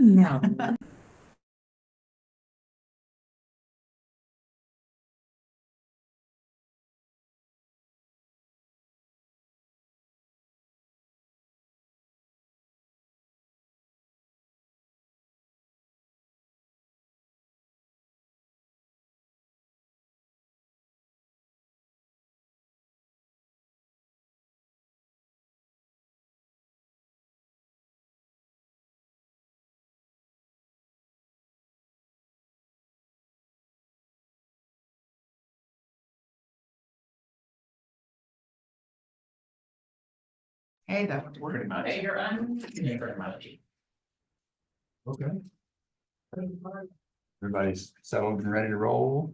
No. Hey, that was very much. Hey, you're on. Thank you very much. Okay. Everybody's settled and ready to roll.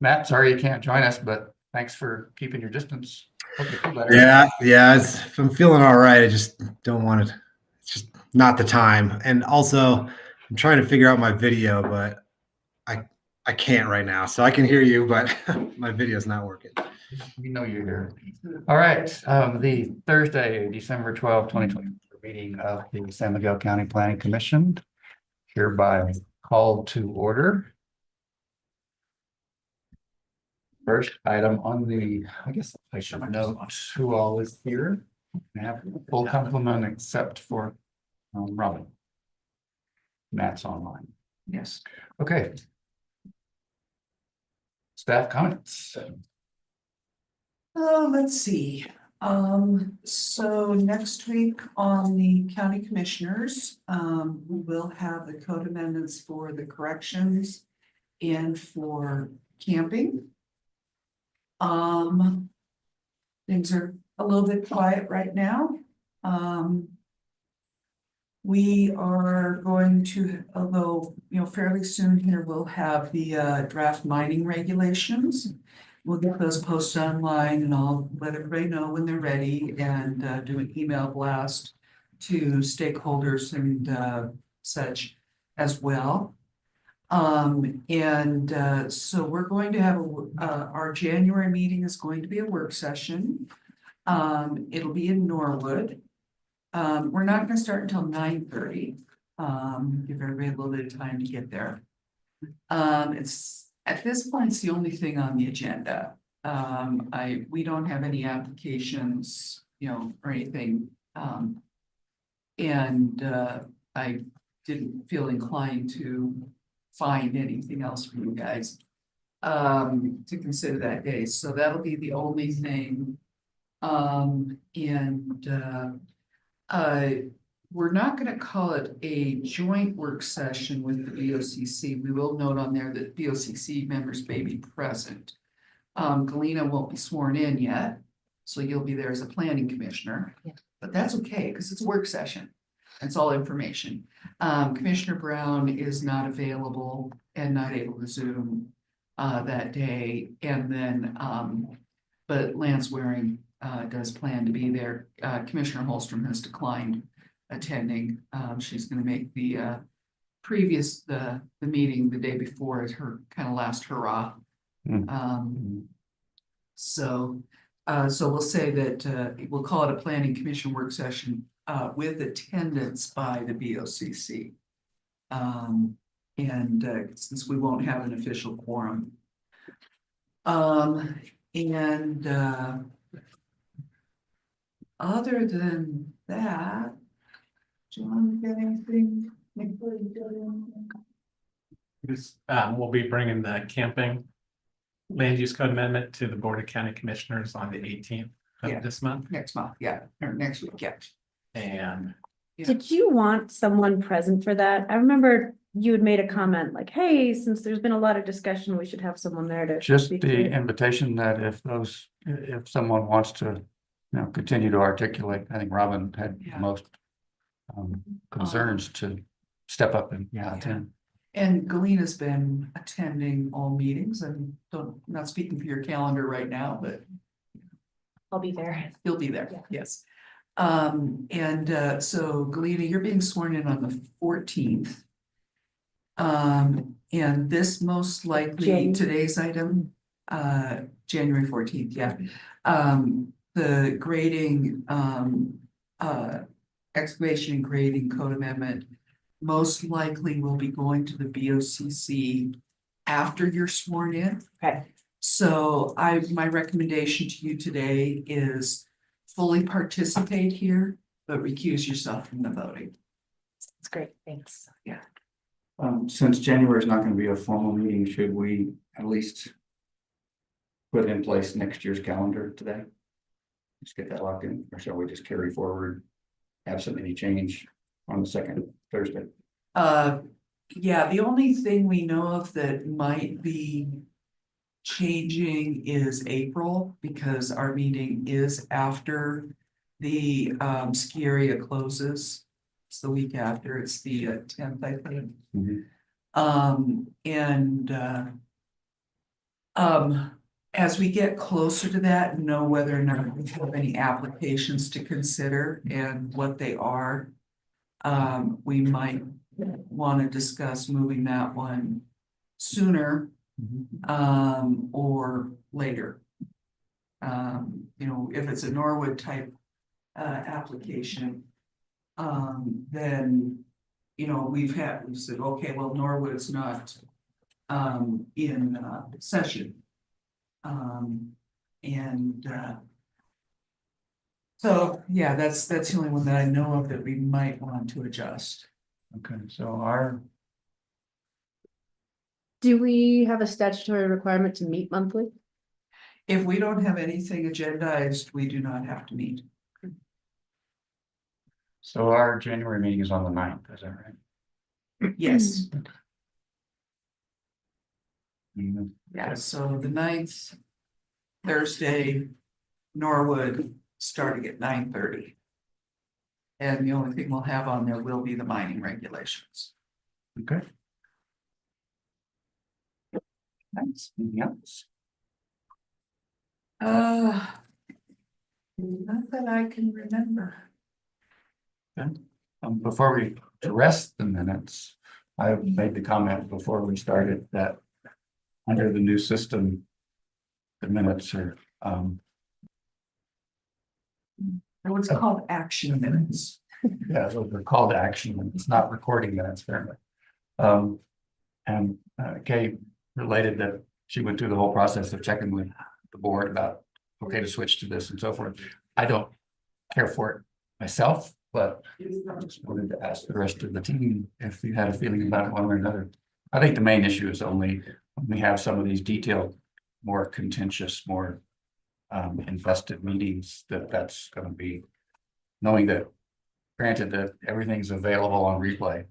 Matt, sorry you can't join us, but thanks for keeping your distance. Hope you feel better. Yeah. If I'm feeling all right, I just don't want it. It's just not the time. And also, I'm trying to figure out my video, but I can't right now. So I can hear you, but my video's not working. We know you're here. All right, the Thursday, December 12, 2024 meeting of the San Miguel County Planning Commission hereby called to order. First item on the, I guess I should note who all is here. We have full complement except for Robin. Matt's online. Yes. Okay. Staff comments. Oh, let's see. So next week on the county commissioners, we will have the code amendments for the corrections and for camping. Things are a little bit quiet right now. We are going to, although, fairly soon here, we'll have the draft mining regulations. We'll get those posted online and I'll let everybody know when they're ready and do an email blast to stakeholders and such as well. So we're going to have our January meeting is going to be a work session. It'll be in Norwood. We're not gonna start until 9:30. Give everybody a little bit of time to get there. It's at this point, it's the only thing on the agenda. We don't have any applications, or anything. I didn't feel inclined to find anything else for you guys to consider that day. So that'll be the only thing. We're not gonna call it a joint work session with the BOCC. We will note on there that BOCC members may be present. Galena won't be sworn in yet, so you'll be there as a planning commissioner. Yeah. But that's okay, because it's a work session. It's all information. Commissioner Brown is not available and not able to Zoom that day. And then, but Lance Waring does plan to be there. Commissioner Holstrom has declined attending. She's going to make the meeting the day before as her kind of last hurrah. So we'll say that we'll call it a planning commission work session with attendance by the BOCC. Since we won't have an official quorum. Other than that, John, got anything? We'll be bringing the camping land use code amendment to the Board of County Commissioners on the 18th of this month. Next month, yeah, or next week, yeah. And Did you want someone present for that? I remember you had made a comment like, hey, since there's been a lot of discussion, we should have someone there to Just speak to the it. invitation that if someone wants to, continue to articulate, I think Robin had the most concerns to step up and attend. And Galena's been attending all meetings and not speaking for your calendar right now, but I'll be there. you'll be there, Yeah. yes. So Galena, you're being sworn in on the 14th. And this most likely today's item, January 14th, yeah. The grading excavation and grading code amendment most likely will be going to the BOCC after you're sworn in. Okay. So my recommendation to you today is fully participate here, but recuse yourself from the voting. That's great, thanks. Since January is not gonna be a formal meeting, should we at least put in place next year's calendar today? Just get that locked in, or shall we just carry forward absent any change on the second Thursday? Yeah, the only thing we know of that might be changing is April, because our meeting is after the ski area closes. It's the week after, it's the 10th, I think. As we get closer to that, know whether or not we have any applications to consider and what they are. We might want to discuss moving that one sooner, or later. You know, if it's a Norwood type application, then, you know, we said, okay, well, Norwood's not in session. So, yeah, that's the only one that I know of that we might want to adjust. Okay, so Do we have a statutory requirement to meet monthly? If we don't have anything agendized, we do not have to meet. our January meeting is on the 9th, is that right? Yes, Mhm. yeah, so the 9th, Thursday, Norwood, starting at 9:30. And the only thing we'll have on there will be the mining regulations. Okay. Thanks. Anything else? Not that I can remember. Before we arrest the minutes, I made the comment before we started that under the new system, the minutes are, What's called action minutes. yeah, those are called to action, and it's not recording minutes, apparently. And Kay related that she went through the whole process of checking with the board about, okay, to switch to this and so forth. I don't care for it myself, but I just wanted to ask the rest of the team if you had a feeling about it one way or another. I think the main issue is only when we have some of these detailed, more contentious, more invested meetings, that's gonna be knowing that, granted that everything's available on replay.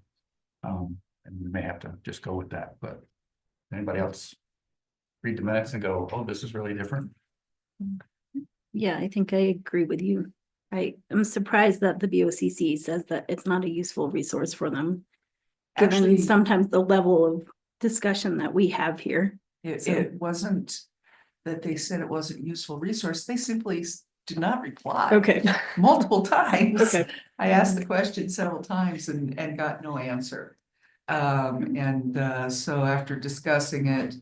And we may have to just go with that, but anybody else read the minutes and go, oh, this is really different? Yeah, I think I agree with you. I am surprised that the BOCC says that it's not a useful resource for them. Given Actually, sometimes the level of discussion that we have here. it wasn't that they said it wasn't a useful resource, they simply did not reply. Okay. Multiple times. Okay. I asked the question several times and got no answer. So after discussing it,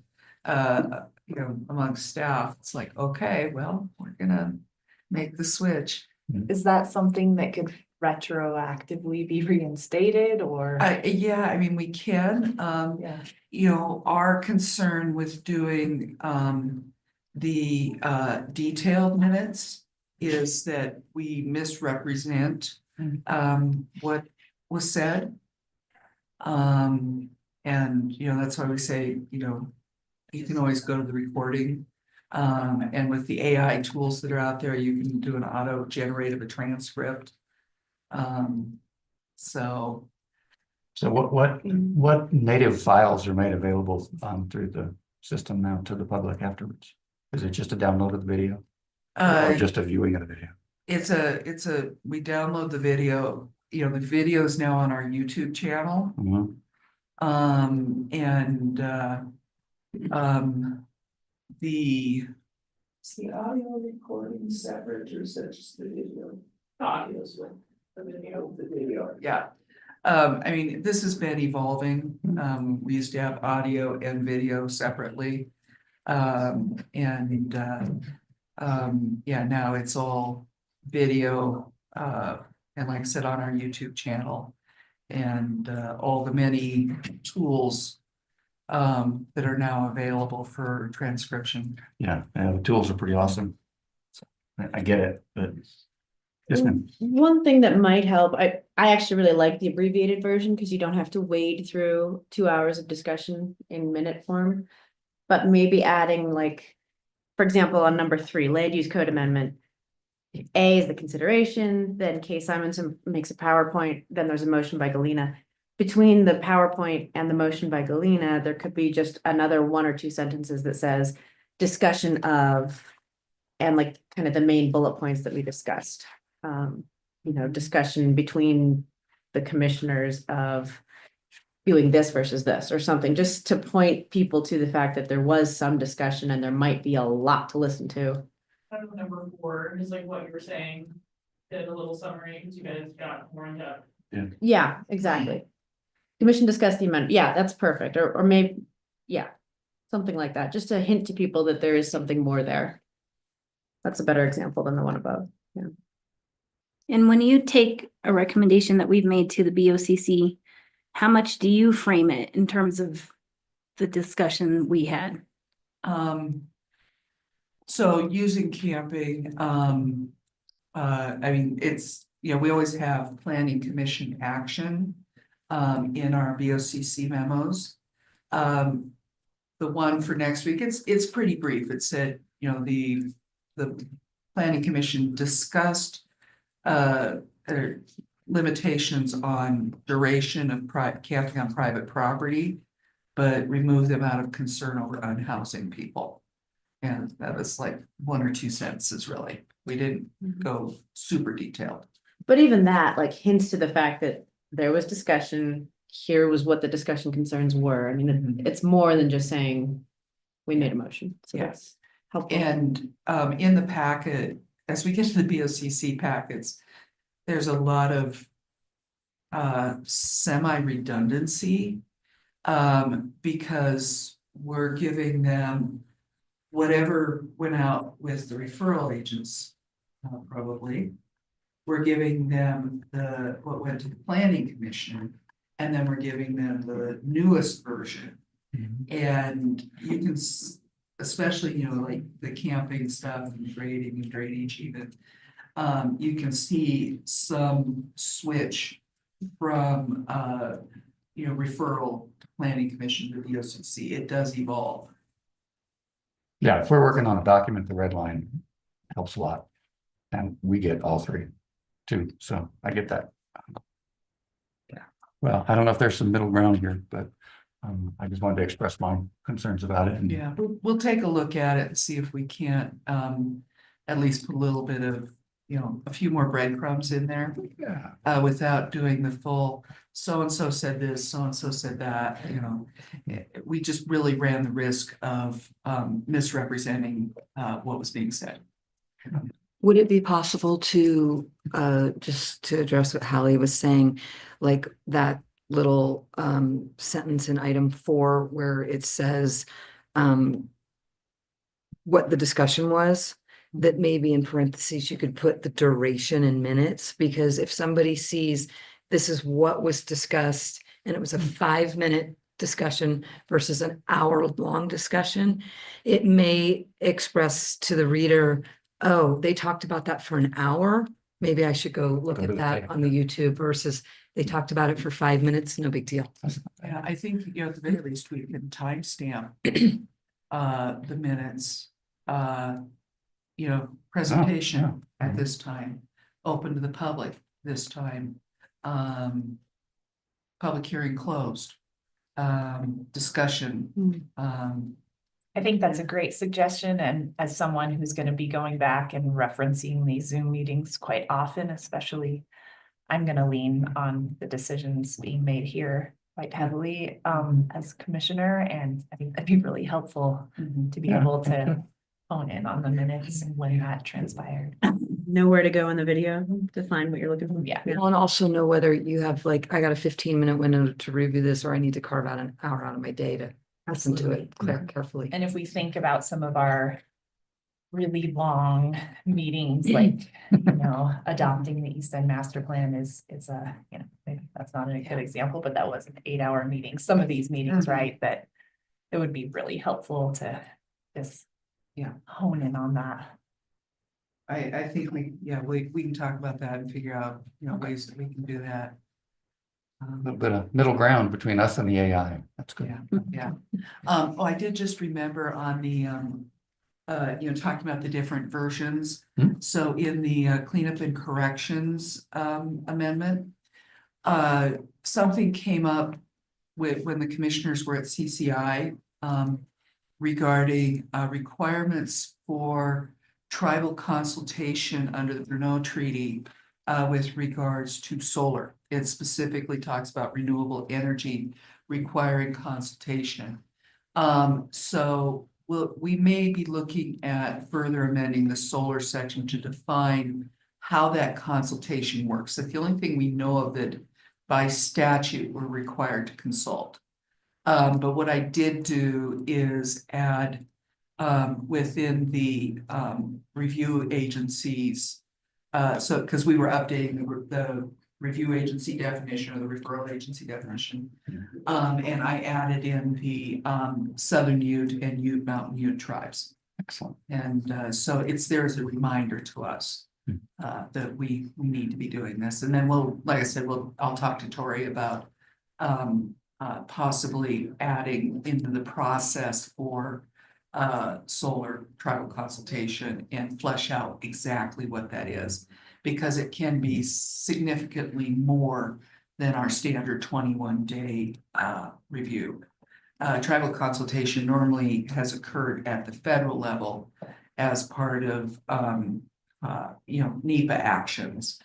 you know, amongst staff, it's like, okay, well, we're gonna make the switch. Is that something that could retroactively be reinstated or? Yeah, I mean, we can, Yeah, you know, our concern with doing, the, detailed minutes is that we misrepresent, what was said. And, you know, that's why we say, you know, you can always go to the recording. And with the AI tools that are out there, you can do an auto generate of a transcript. So So what native files are made available through the system now to the public afterwards? Is it just a download of the video or just a viewing of the video? we download the video, you know, the video is now on our YouTube channel. Mhm. Is the audio recording separate or is that just the video? Audio's with the video. Yeah. I mean, this has been evolving. We used to have audio and video separately. Yeah, now it's all video, and like I said, on our YouTube channel. And all the many tools that are now available for transcription. Yeah, the tools are pretty awesome. So, I get it, but. Yes, ma'am. One thing that might help, I actually really like the abbreviated version because you don't have to wade through 2 hours of discussion in minute form. But maybe adding like, for example, on number 3, land use code amendment. A is the consideration, then Kay Simonson makes a PowerPoint, then there's a motion by Galena. Between the PowerPoint and the motion by Galena, there could be just another 1 or 2 sentences that says discussion of, and like kind of the main bullet points that we discussed. Discussion between the commissioners of doing this versus this or something, just to point people to the fact that there was some discussion and there might be a lot to listen to. Kind of number 4 is like what you were saying, did a little summary, because you guys got more in depth. Yeah, exactly. Commission discussed the amendment. Yeah, that's perfect. Or maybe, yeah, something like that, just to hint to people that there is something more there. That's a better example than the one above. Yeah. And when you take a recommendation that we've made to the BOCC, how much do you frame it in terms of the discussion we had? So using camping, I mean, it's, we always have planning commission action in our BOCC memos. The one for next week, it's pretty brief. It said, the planning commission discussed limitations on duration of camping on private property, but remove them out of concern over unhousing people. And that was like 1 or 2 sentences, really. We didn't go super detailed. But even that like hints to the fact that there was discussion. Here was what the discussion concerns were. I mean, it's more than just saying we made a motion. So Yeah. that's helpful. And in the packet, as we get to the BOCC packets, there's a lot of semi-redundancy because we're giving them whatever went out with the referral agents, probably. We're giving them what went to the planning commission, and then we're giving them the newest version. And you can, especially, like the camping stuff and grading and drainage even, you can see some switch from, referral to planning commission to BOCC. It does evolve. Yeah, if we're working on a document, the red line helps a lot. And we get all 3 too, so I get that. Yeah, well, I don't know if there's some middle ground here, but I just wanted to express my concerns about it. And Yeah, we'll take a look at it and see if we can't at least put a little bit of, a few more breadcrumbs in there. yeah, Without doing the full, so-and-so said this, so-and-so said that, we just really ran the risk of misrepresenting what was being said. Would it be possible to, just to address what Hallie was saying, like that little sentence in item 4 where it says what the discussion was, that maybe in parentheses you could put the duration in minutes, because if somebody sees this is what was discussed and it was a 5-minute discussion versus an hour-long discussion, it may express to the reader, oh, they talked about that for an hour. Maybe I should go look Go to at the that tape. on the YouTube versus they talked about it for 5 minutes, no big deal. Yeah, I think, at the very least, we can timestamp the minutes, presentation at this time, open to the public this time, public hearing closed, discussion, I think that's a great suggestion, and as someone who's gonna be going back and referencing these Zoom meetings quite often, especially, I'm gonna lean on the decisions being made here quite heavily, as commissioner, and I think that'd be really helpful to be Yeah, able to okay. hone in on the minutes and when that transpired. Nowhere to go in the video to find what you're looking for. Yeah. Well, and also know whether you have like, I got a 15-minute window to review this, or I need to carve out an hour out of my day to listen to it carefully. And if we think about some of our really long meetings, like, adopting the East End Master Plan is a, maybe that's not a good example, but that was an 8-hour meeting. Some of these meetings, Mhm. right, that it would be really helpful to just hone in on that. I think we can talk about that and figure out, ways that we can do that. A little bit of middle ground between us and the AI. That's good. Yeah. I did just remember on the, talking about the different versions. Hmm. So in the cleanup and corrections, amendment, something came up when the commissioners were at CCI, regarding, requirements for tribal consultation under the Brno Treaty, with regards to solar. It specifically talks about renewable energy requiring consultation. So we may be looking at further amending the solar section to define how that consultation works. That's the only thing we know of that by statute we're required to consult. But what I did do is add within the review agencies. So because we were updating the review agency definition or the referral agency definition. And I added in the Southern Ute and Ute Mountain Ute tribes. Excellent. And so it's there as a reminder to us that we need to be doing this. And then like I said, I'll talk to Tori about possibly adding into the process for solar tribal consultation and flesh out exactly what that is, because it can be significantly more than our standard 21-day review. Tribal consultation normally has occurred at the federal level as part of NEPA actions.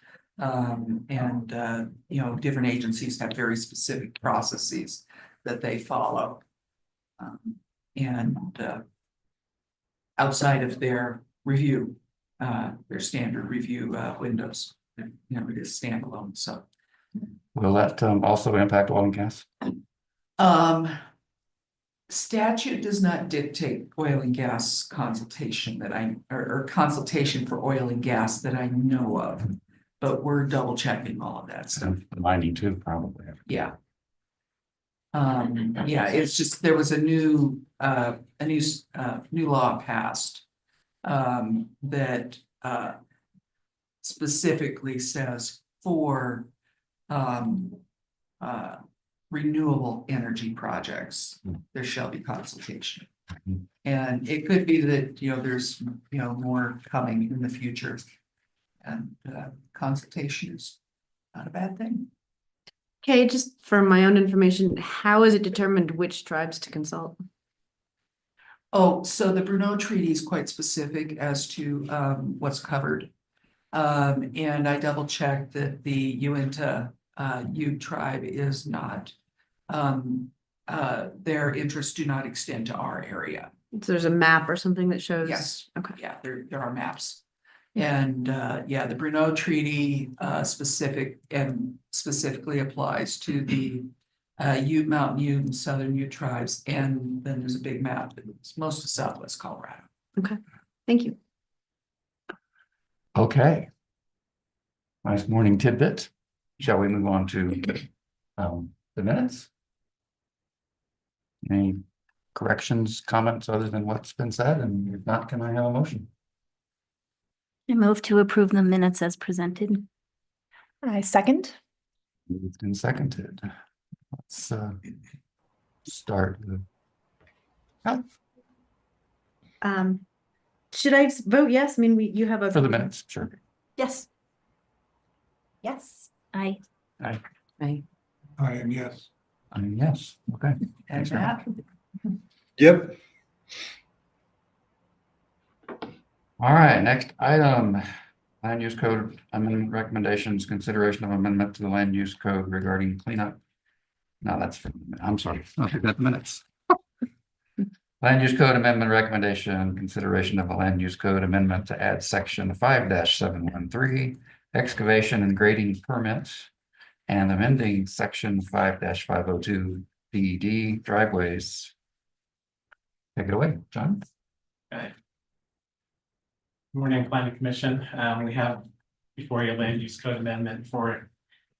Different agencies have very specific processes that they follow. Outside of their review, their standard review windows, it is standalone, so. Will that also impact oil and gas? Statute does not dictate oil and gas consultation or consultation for oil and gas that I know of. But we're double checking all of that stuff. Mining too, probably. Yeah. It's just, there was a new law passed. That specifically says for renewable energy projects, there shall be consultation. And it could be that, there's, more coming in the future. And consultation is not a bad thing. Okay, just for my own information, how is it determined which tribes to consult? Oh, so the Brno Treaty is quite specific as to what's covered. And I double checked that the Uinta Ute tribe is not, their interests do not extend to our area. So there's a map or something that shows? Yes. Okay. Yeah, there are maps. And the Brno Treaty specifically applies to the Ute, Mountain Ute, and Southern Ute tribes. And then there's a big map that's most of Southwest Colorado. Okay, thank you. Okay. Nice morning tidbit. Shall we move on to the minutes? Any corrections, comments other than what's been said? And if not, can I have a motion? I move to approve the minutes as presented. I second. Moved and seconded. Let's start. Should I vote yes? I mean, you have a. For the minutes, sure. Yes. Yes. I Aye. Aye. I am yes. I mean, yes, okay. And Thanks very that, Yep. All right, next item. Land use code amendment recommendations, consideration of amendment to the land use code regarding cleanup. No, that's, I'm sorry, I think that's minutes. Land use code amendment recommendation, consideration of a land use code amendment to add section 5-713, excavation and grading permits. And amending section 5-502 DED driveways. Take it away, John. Morning, Planning Commission. We have before you a land use code amendment for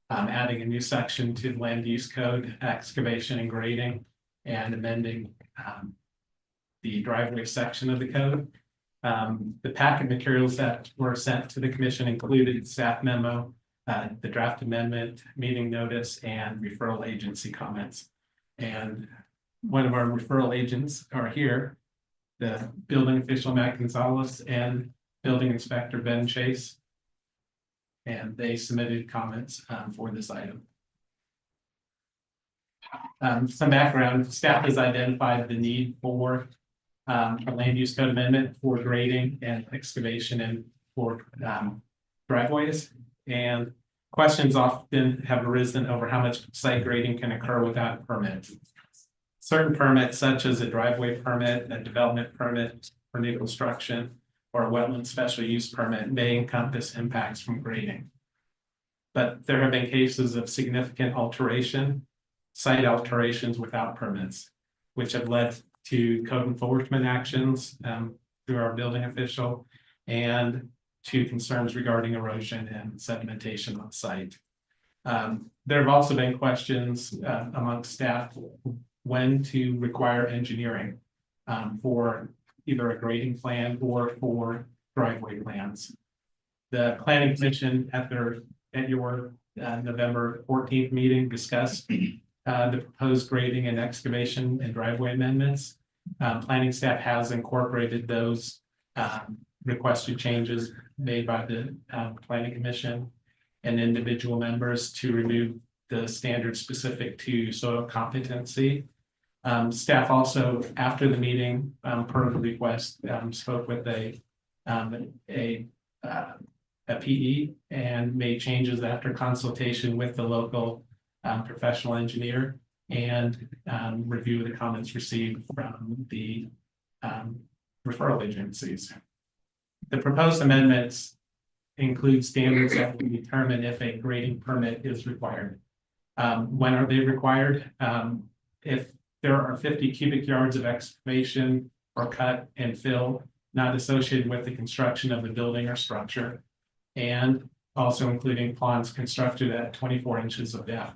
adding a new section to the land use code, excavation and grading, and amending the driveway section of the code. The packet materials that were sent to the commission included staff memo, the draft amendment, meeting notice, and referral agency comments. And one of our referral agents are here, the building official Matt Gonzalez and building inspector Ben Chase. And they submitted comments for this item. Some background, staff has identified the need for a land use code amendment for grading and excavation and for driveways. And questions often have arisen over how much site grading can occur without a permit. Certain permits, such as a driveway permit, a development permit for new construction, or a wetland special use permit, may encompass impacts from grading. But there have been cases of significant alteration, site alterations without permits, which have led to code enforcement actions through our building official and to concerns regarding erosion and sedimentation on site. There have also been questions amongst staff when to require engineering for either a grading plan or for driveway plans. The planning commission at your November 14th meeting discussed the proposed grading and excavation and driveway amendments. Planning staff has incorporated those requested changes made by the planning commission and individual members to remove the standards specific to soil competency. Staff also, after the meeting, per the request, spoke with a PE and made changes after consultation with the local professional engineer and review of the comments received from the referral agencies. The proposed amendments include standards that will determine if a grading permit is required. When are they required? If there are 50 cubic yards of excavation or cut and fill not associated with the construction of the building or structure, and also including ponds constructed at 24 inches of depth,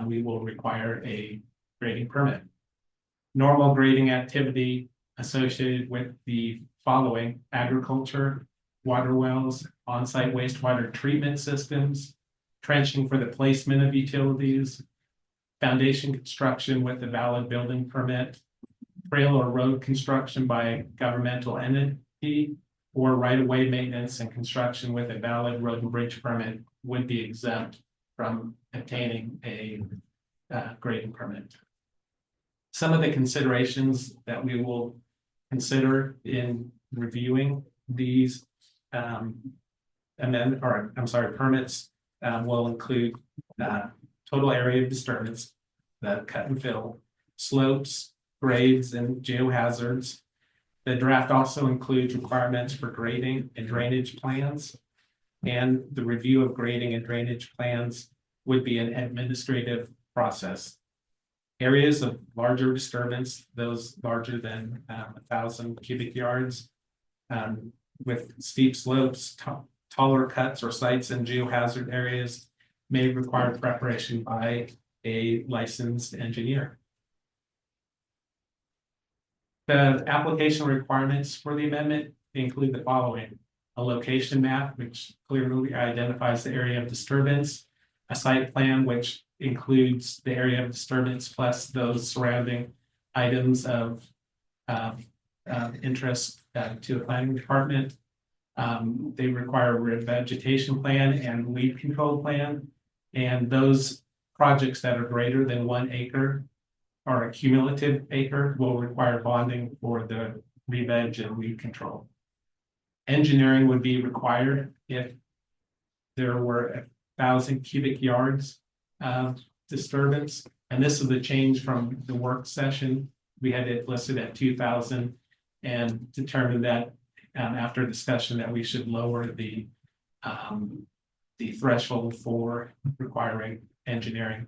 we will require a grading permit. Normal grading activity associated with the following: agriculture, water wells, on-site wastewater treatment systems, trenching for the placement of utilities, foundation construction with a valid building permit, trail or road construction by a governmental entity, or right-of-way maintenance and construction with a valid road and bridge permit would be exempt from obtaining a grading permit. Some of the considerations that we will consider in reviewing these permits will include total area of disturbance, the cut and fill, slopes, grades, and geohazards. The draft also includes requirements for grading and drainage plans, and the review of grading and drainage plans would be an administrative process. Areas of larger disturbance, those larger than 1,000 cubic yards, with steep slopes, taller cuts or sites in geohazard areas may require preparation by a licensed engineer. The application requirements for the amendment include the following: a location map, which clearly identifies the area of disturbance, a site plan, which includes the area of disturbance plus those surrounding items of interest to the planning department. They require a vegetation plan and weed control plan, and those projects that are greater than 1 acre or a cumulative acre will require bonding for the re-veg and weed control. Engineering would be required if there were 1,000 cubic yards of disturbance, and this is a change from the work session. We had it listed at 2,000 and determined that after discussion that we should lower the threshold for requiring engineering.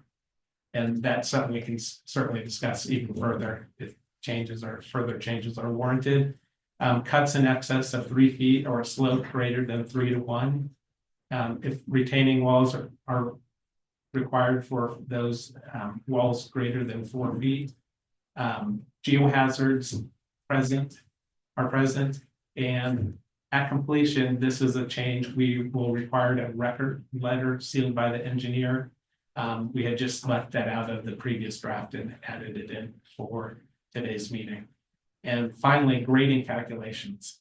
And that's something we can certainly discuss even further if further changes are warranted. Cuts in excess of 3 feet or a slope greater than 3 to 1. If retaining walls are required for those walls greater than 4 feet. Geohazards are present, and at completion, this is a change. We will require a record letter sealed by the engineer. We had just left that out of the previous draft and added it in for today's meeting. And finally, grading calculations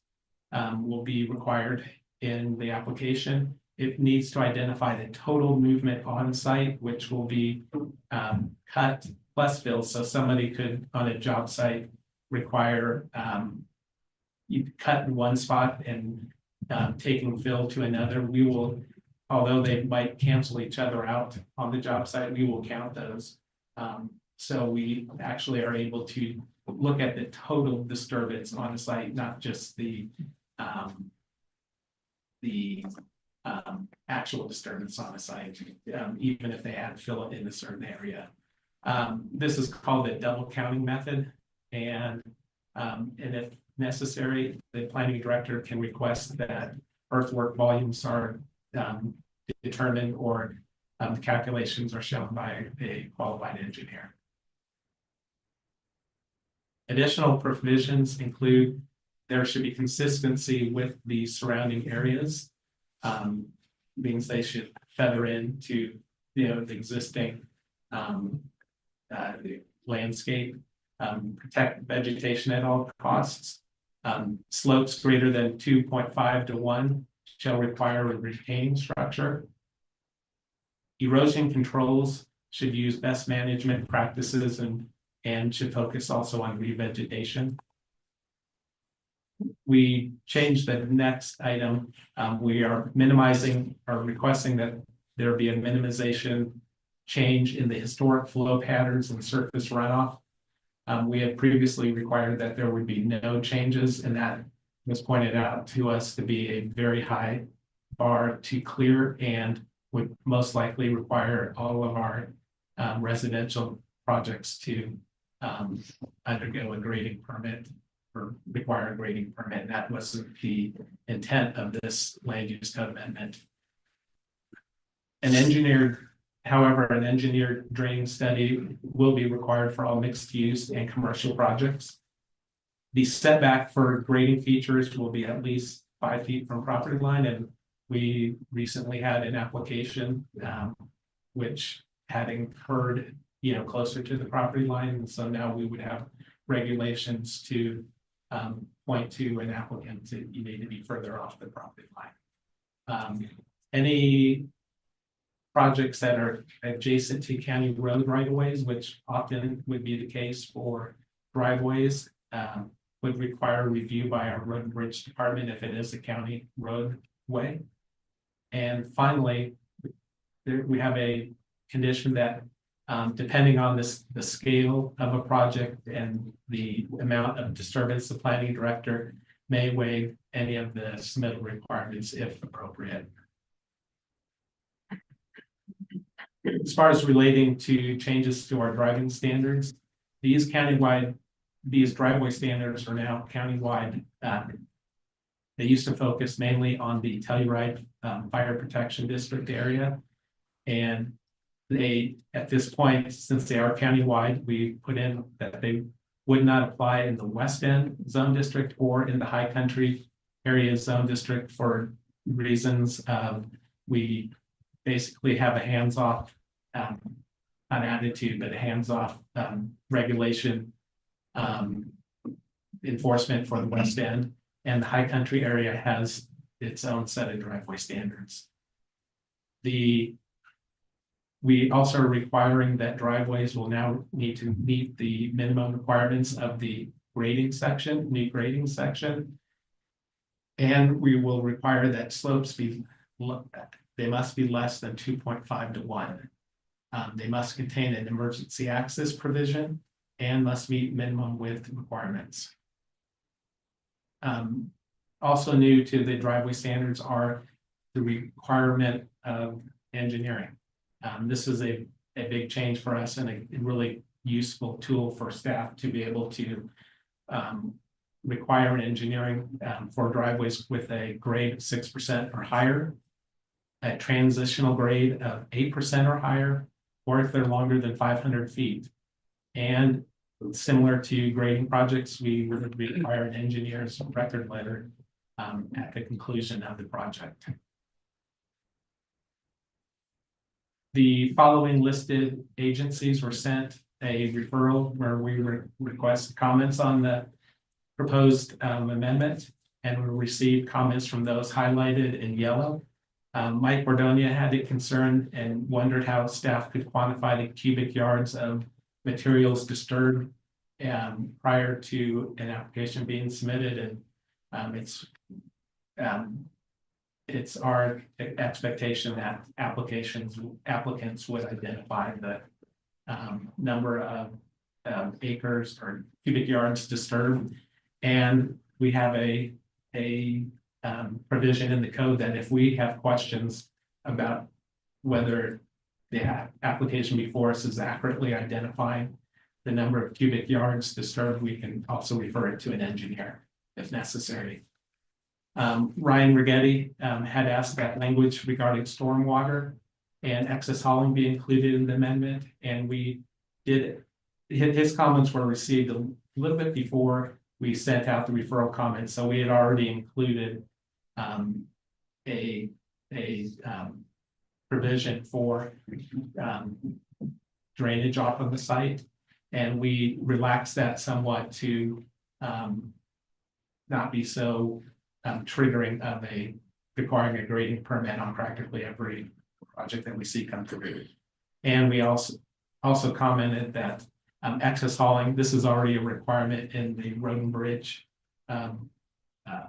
will be required in the application. It needs to identify the total movement on site, which will be cut plus fill. So somebody could, on a job site, require you cut in one spot and taking fill to another. We will, although they might cancel each other out on the job site, we will count those. So we actually are able to look at the total disturbance on the site, not just the actual disturbance on the site, even if they add fill in a certain area. This is called a double counting method, and if necessary, the planning director can request that earthwork volumes are determined, or the calculations are shown by a qualified engineer. Additional provisions include there should be consistency with the surrounding areas. Means they should feather into the existing landscape, protect vegetation at all costs. Slopes greater than 2.5 to 1 shall require a retaining structure. Erosion controls should use best management practices and should focus also on revegetation. We changed the next item. We are minimizing or requesting that there be a minimization change in the historic flow patterns and surface runoff. We had previously required that there would be no changes, and that was pointed out to us to be a very high bar to clear and would most likely require all of our residential projects to undergo a grading permit or require a grading permit. That wasn't the intent of this land use code amendment. An engineered draining study will be required for all mixed use and commercial projects. The setback for grading features will be at least 5 feet from property line, and we recently had an application which had incurred closer to the property line, and so now we would have regulations to point to an applicant to you need to be further off the property line. Any projects that are adjacent to county road right-of-ways, which often would be the case for driveways, would require review by our road and bridge department if it is a county roadway. And finally, we have a condition that depending on the scale of a project and the amount of disturbance, the planning director may waive any of the submittal requirements if appropriate. As far as relating to changes to our driving standards, these driveway standards are now countywide. They used to focus mainly on the Telluride Fire Protection District area. And they, at this point, since they are countywide, we put in that they would not apply in the West End Zone District or in the High Country Area Zone District for reasons we basically have a hands-off, not attitude, but a hands-off regulation enforcement for the West End, and the High Country area has its own set of driveway standards. We also are requiring that driveways will now need to meet the minimum requirements of the grading section, new grading section. And we will require that slopes they must be less than 2.5 to 1. They must contain an emergency access provision and must meet minimum width requirements. Also new to the driveway standards are the requirement of engineering. This is a big change for us and a really useful tool for staff to be able to require engineering for driveways with a grade of 6% or higher, a transitional grade of 8% or higher, or if they're longer than 500 feet. And similar to grading projects, we would require an engineer's record letter at the conclusion of the project. The following listed agencies were sent a referral where we request comments on the proposed amendment, and we received comments from those highlighted in yellow. Mike Bordonia had a concern and wondered how staff could quantify the cubic yards of materials disturbed prior to an application being submitted, and it's our expectation that applicants would identify the number of acres or cubic yards disturbed. And we have a provision in the code that if we have questions about whether the application before us is accurately identifying the number of cubic yards disturbed, we can also refer it to an engineer if necessary. Ryan Rigetti had asked that language regarding stormwater and excess hauling be included in the amendment, and we did it. His comments were received a little bit before we sent out the referral comments, so we had already included a provision for drainage off of the site, and we relaxed that somewhat to not be so triggering of requiring a grading permit on practically every project that we see come through. And we also commented that excess hauling, this is already a requirement in the road and bridge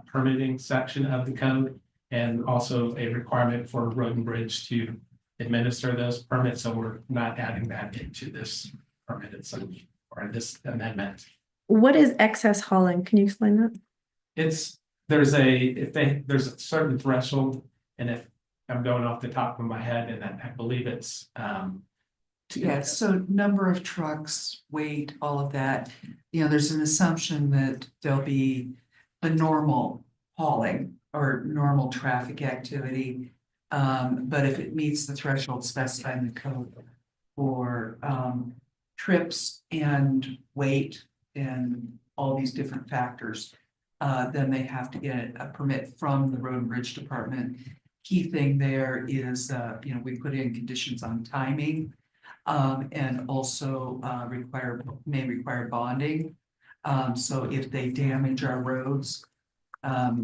permitting section of the code, and also a requirement for road and bridge to administer those permits. So we're not adding that into this permit itself or this amendment. What is excess hauling? Can you explain that? There's a certain threshold, and if I'm going off the top of my head, and I believe it's Yeah, so number of trucks, weight, all of that, there's an assumption that there'll be a normal hauling or normal traffic activity. But if it meets the threshold specified in the code for trips and weight and all these different factors, then they have to get a permit from the Road and Bridge Department. Key thing there is, we put in conditions on timing, and also may require bonding. So if they damage our roads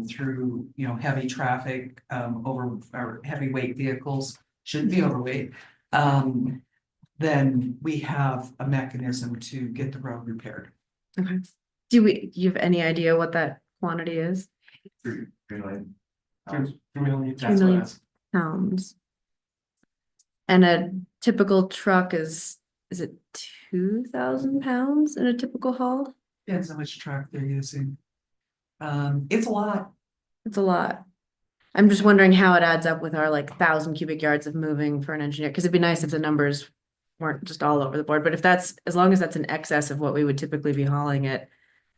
through, heavy traffic, over or heavyweight vehicles, shouldn't be overweight, then we have a mechanism to get the road repaired. Okay. Do you have any idea what that quantity is? 3 million. That's 3 what million. I was- Pounds. And a typical truck is it 2,000 pounds in a typical haul? Depends on which truck they're using. It's a lot. It's a lot. I'm just wondering how it adds up with our 1,000 cubic yards of moving for an engineer, because it'd be nice if the numbers weren't just all over the board, but if that's, as long as that's in excess of what we would typically be hauling at,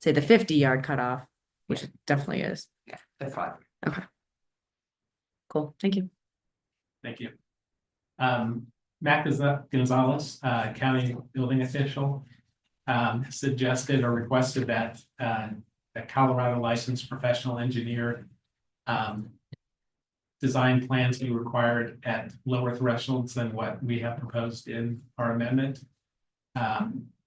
say, the 50-yard cutoff, which it definitely is. Yeah, that's fine. Cool, thank you. Thank you. Matt Gonzalez, county building official, suggested or requested that a Colorado licensed professional engineer design plans be required at lower thresholds than what we have proposed in our amendment.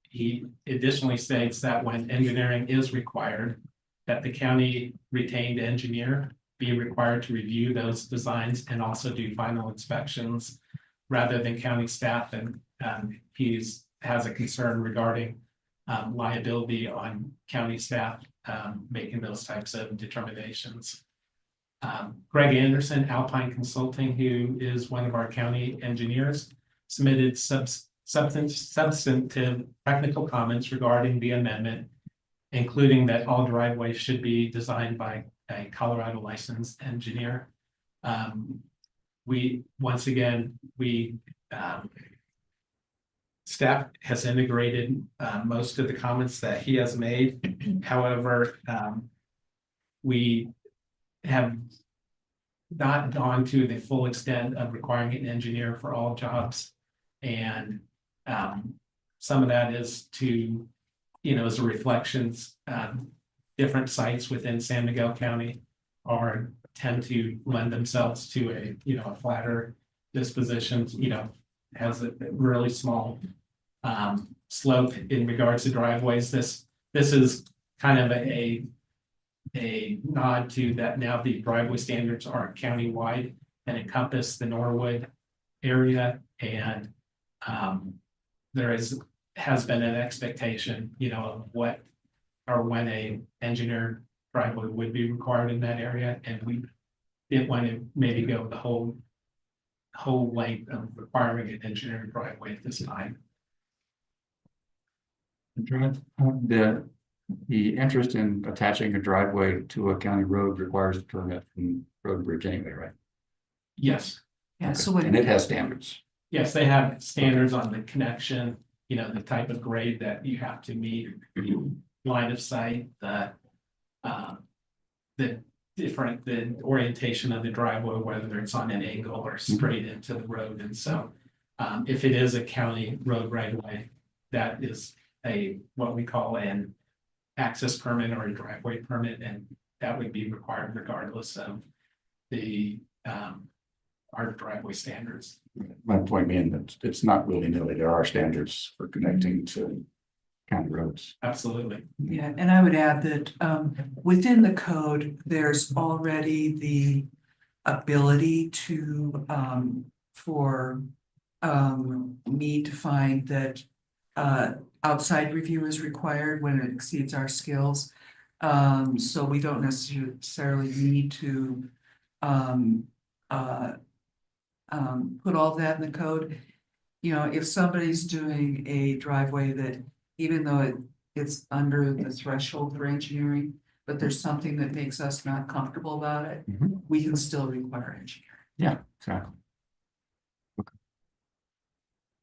He additionally states that when engineering is required, that the county retained engineer be required to review those designs and also do final inspections rather than county staff. And has a concern regarding liability on county staff making those types of determinations. Greg Anderson, Alpine Consulting, who is one of our county engineers, submitted substantive technical comments regarding the amendment, including that all driveways should be designed by a Colorado licensed engineer. Once again, staff has integrated most of the comments that he has made. However, we have not gone to the full extent of requiring an engineer for all jobs. And some of that is to, as a reflections, different sites within San Miguel County tend to lend themselves to a flatter disposition, has a really small slope in regards to driveways. This is kind of a nod to that now the driveway standards are countywide and encompass the Norwood area. And there has been an expectation, of what or when a engineered driveway would be required in that area. And we didn't want to maybe go the whole length of requiring an engineered driveway at this time. The interest in attaching a driveway to a county road requires a permit from Road and Bridge anyway, right? Yes, Yeah, Okay. so And when, it has standards. yes, they have standards on the connection, the type of grade that you have to meet, line of sight, the orientation of the driveway, whether it's on an angle or straight into the road. And so if it is a county road right away, that is what we call an access permit or a driveway permit, and that would be required regardless of our driveway standards. My point being that it's not willy-nilly. There are standards for connecting to county roads. Absolutely. yeah, and I would add that within the code, there's already the ability to for me to find that outside review is required when it exceeds our skills. So we don't necessarily need to put all that in the code. If somebody's doing a driveway that, even though it's under the threshold for engineering, but there's something that makes us not comfortable about it, Mhm. we can still require engineering. Yeah, exactly.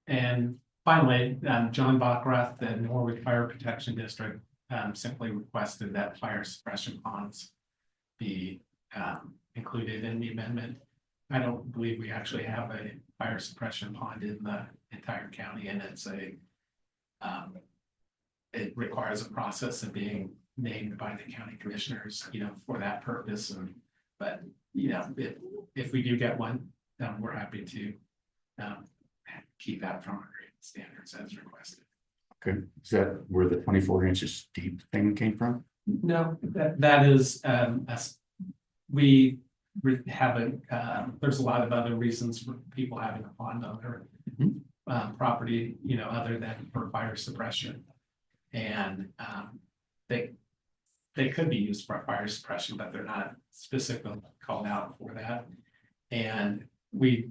And finally, John Bachrath, the Norwood Fire Protection District, simply requested that fire suppression ponds be included in the amendment. I don't believe we actually have a fire suppression pond in the entire county, and it requires a process of being named by the county commissioners, for that purpose. But if we do get one, we're happy to keep that from our standards as requested. Okay, is that where the 24 inches deep thing came from? No, that is, we have there's a lot of other reasons for people having a pond on their property, other than for fire suppression. And they could be used for fire suppression, but they're not specifically called out for that. And we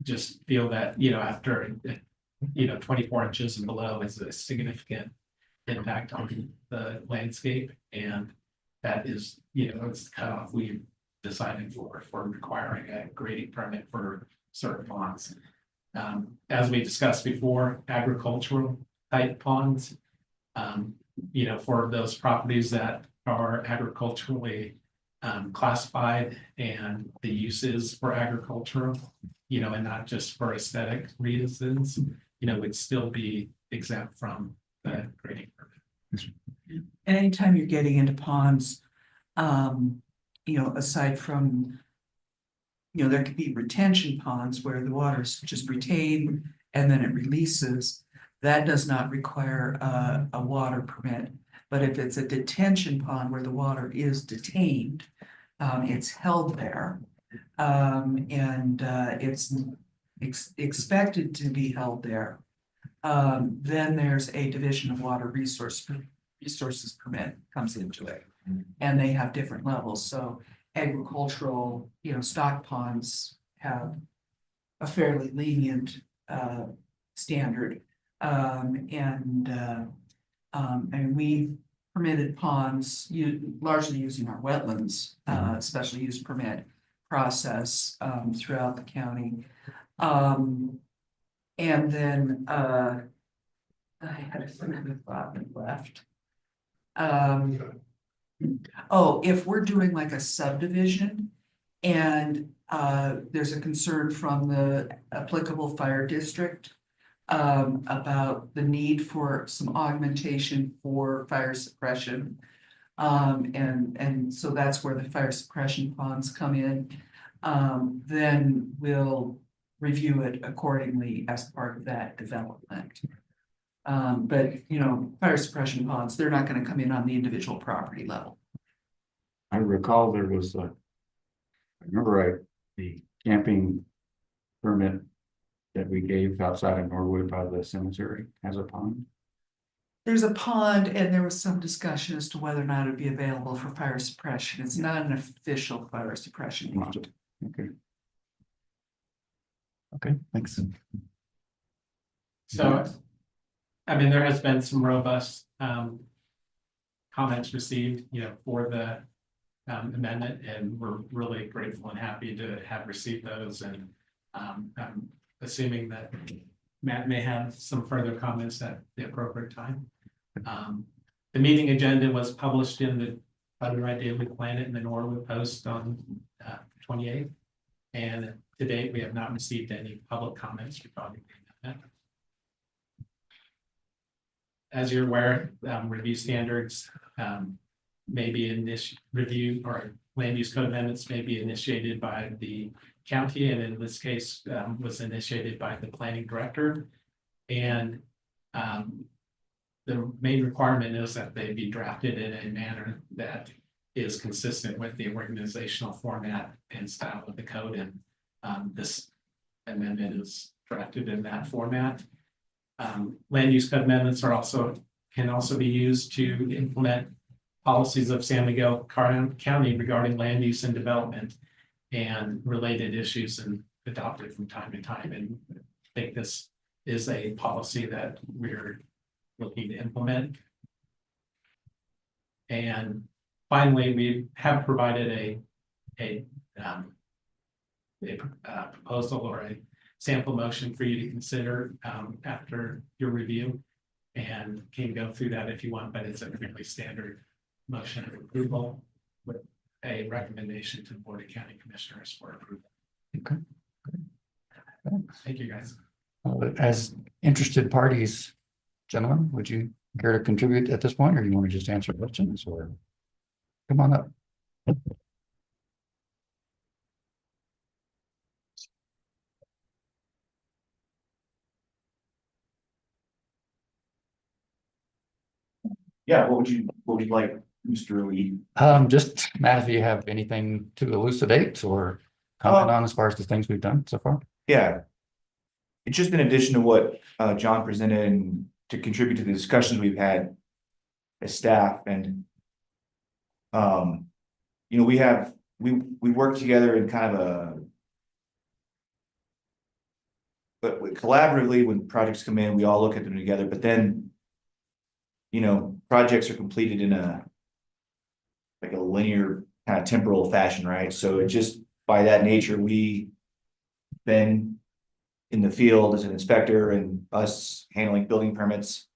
just feel that, after 24 inches and below is a significant impact on the landscape. And that is, it's the cutoff we decided for requiring a grading permit for certain ponds. As we discussed before, agricultural type ponds, for those properties that are agriculturally classified and the uses for agricultural, and not just for aesthetic reasons, would still be exempt from the grading permit. Anytime you're getting into ponds, aside from, there could be retention ponds where the water's just retained and then it releases. That does not require a water permit. But if it's a detention pond where the water is detained, it's held there. And it's expected to be held there. Then there's a Division of Water Resources permit comes into it. And they have different levels. So agricultural, stock ponds have a fairly lenient standard. And we permitted ponds largely using our wetlands special use permit process throughout the county. And then I had a thought that left. Oh, if we're doing like a subdivision and there's a concern from the applicable fire district about the need for some augmentation for fire suppression. And so that's where the fire suppression ponds come in. Then we'll review it accordingly as part of that development. But you know, fire suppression ponds, they're not gonna come in on the individual property level. I recall there was a, I remember right, the camping permit that we gave outside of Norwood by the cemetery has a pond. There's a pond and there was some discussion as to whether or not it'd be available for fire suppression. It's not an official fire suppression pond. Okay. Okay, thanks. So, I mean, there has been some robust comments received, you know, for the amendment, and we're really grateful and happy to have received those, and I'm assuming that Matt may have some further comments at the appropriate time. The meeting agenda was published in the Other Daily Planet and the Norwood Post on 28th. And to date, we have not received any public comments regarding that. As you're aware, review standards may be in this review, or land use code amendments may be initiated by the county, and in this case was initiated by the planning director. And the main requirement is that they be drafted in a manner that is consistent with the organizational format and style of the code, and this amendment is drafted in that format. Land use code amendments can also be used to implement policies of San Miguel County regarding land use and development and related issues, and adopted from time to time. And I think this is a policy that we're looking to implement. And finally, we have provided a proposal or a sample motion for you to consider after your review, and can go through that if you want, but it's a fairly standard motion of approval with a recommendation to the Board of County Commissioners for approval. Okay. Thank you, guys. As interested parties, gentlemen, would you care to contribute at this point, or do you want to just answer questions, or come on up? Yeah, what would you like, Mr. Lee? Just Matt, if you have anything to elucidate or comment on as far as the things we've done so far? Yeah. It's just in addition to what John presented and to contribute to the discussions we've had as staff, and you know, we work together in kind of but collaboratively when projects come in, we all look at them together, but then you know, projects are completed in a linear kind of temporal fashion, right? So it just by that nature, we then in the field as an inspector and us handling building permits,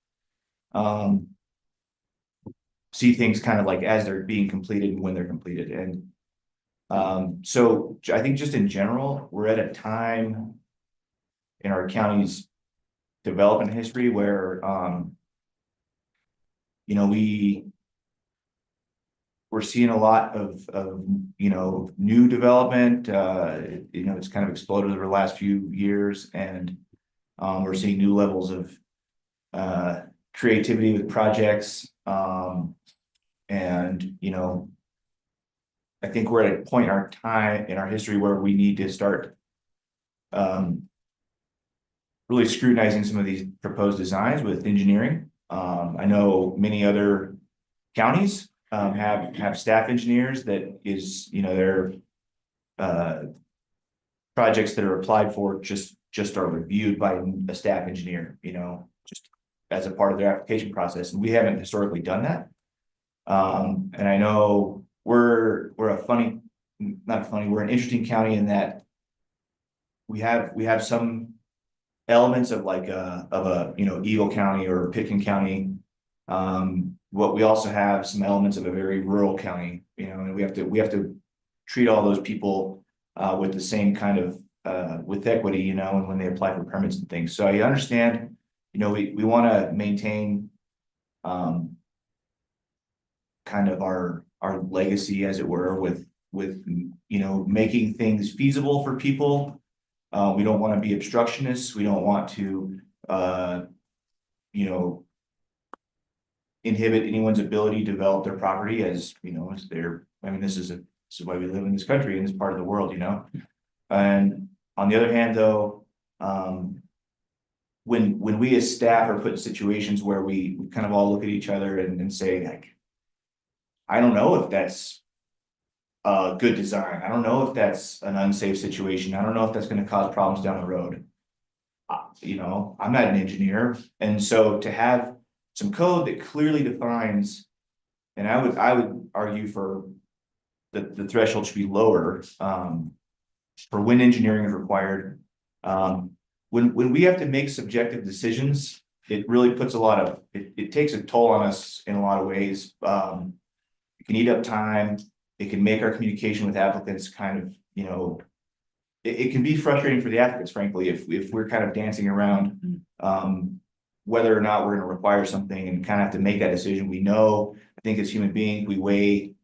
see things kind of like as they're being completed and when they're completed. And so I think just in general, we're at a time in our county's development history where you know, we're seeing a lot of you know, new development. You know, it's kind of exploded over the last few years, and we're seeing new levels of creativity with projects. And you know, I think we're at a point in our time in our history where we need to start really scrutinizing some of these proposed designs with engineering. I know many other counties have staff engineers that is, you know, their projects that are applied for just are reviewed by a staff engineer, you know, just as a part of their application process. And we haven't historically done that. And I know we're an interesting county in that we have some elements of like of a, you know, Eagle County or Pitkin County. What we also have some elements of a very rural county, you know, and we have to treat all those people with the same kind of with equity, you know, and when they apply for permits and things. So I understand, you know, we want to maintain kind of our legacy, as it were, with you know, making things feasible for people. We don't want to be obstructionists. We don't want to you know, inhibit anyone's ability to develop their property, as you know, as their, I mean, this is why we live in this country, in this part of the world, you know. And on the other hand, though, when we as staff are put in situations where we kind of all look at each other and say, like, I don't know if that's a good design. I don't know if that's an unsafe situation. I don't know if that's going to cause problems down the road. You know, I'm not an engineer, and so to have some code that clearly defines, and I would argue for the threshold should be lower for when engineering is required. When we have to make subjective decisions, it really puts a lot of, it takes a toll on us in a lot of ways. It can eat up time. It can make our communication with applicants kind of, you know, it can be frustrating for the applicants, frankly, if we're kind of dancing around whether or not we're going to require something and kind of have to make that decision. We know, I think as human beings, we weigh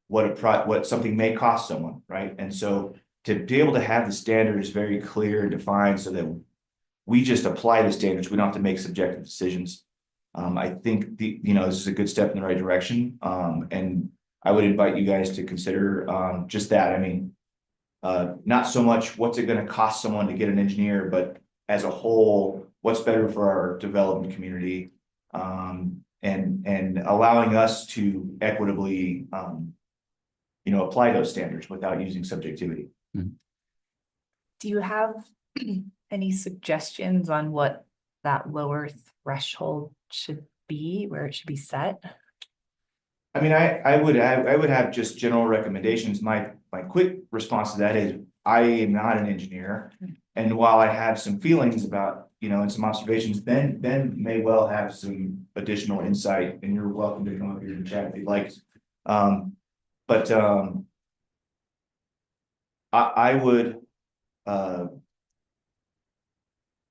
what something may cost someone, right? And so to be able to have the standards very clear and defined so that we just apply the standards, we don't have to make subjective decisions. I think you know, this is a good step in the right direction. And I would invite you guys to consider just that. I mean, not so much what's it going to cost someone to get an engineer, but as a whole, what's better for our development community, and allowing us to equitably, you know, apply those standards without using subjectivity. Do you have any suggestions on what that lower threshold should be, where it should be set? I mean, I would have just general recommendations. My quick response to that is I am not an engineer. And while I have some feelings about, you know, and some observations, Ben may well have some additional insight, and you're welcome to come up here and chat if you'd like.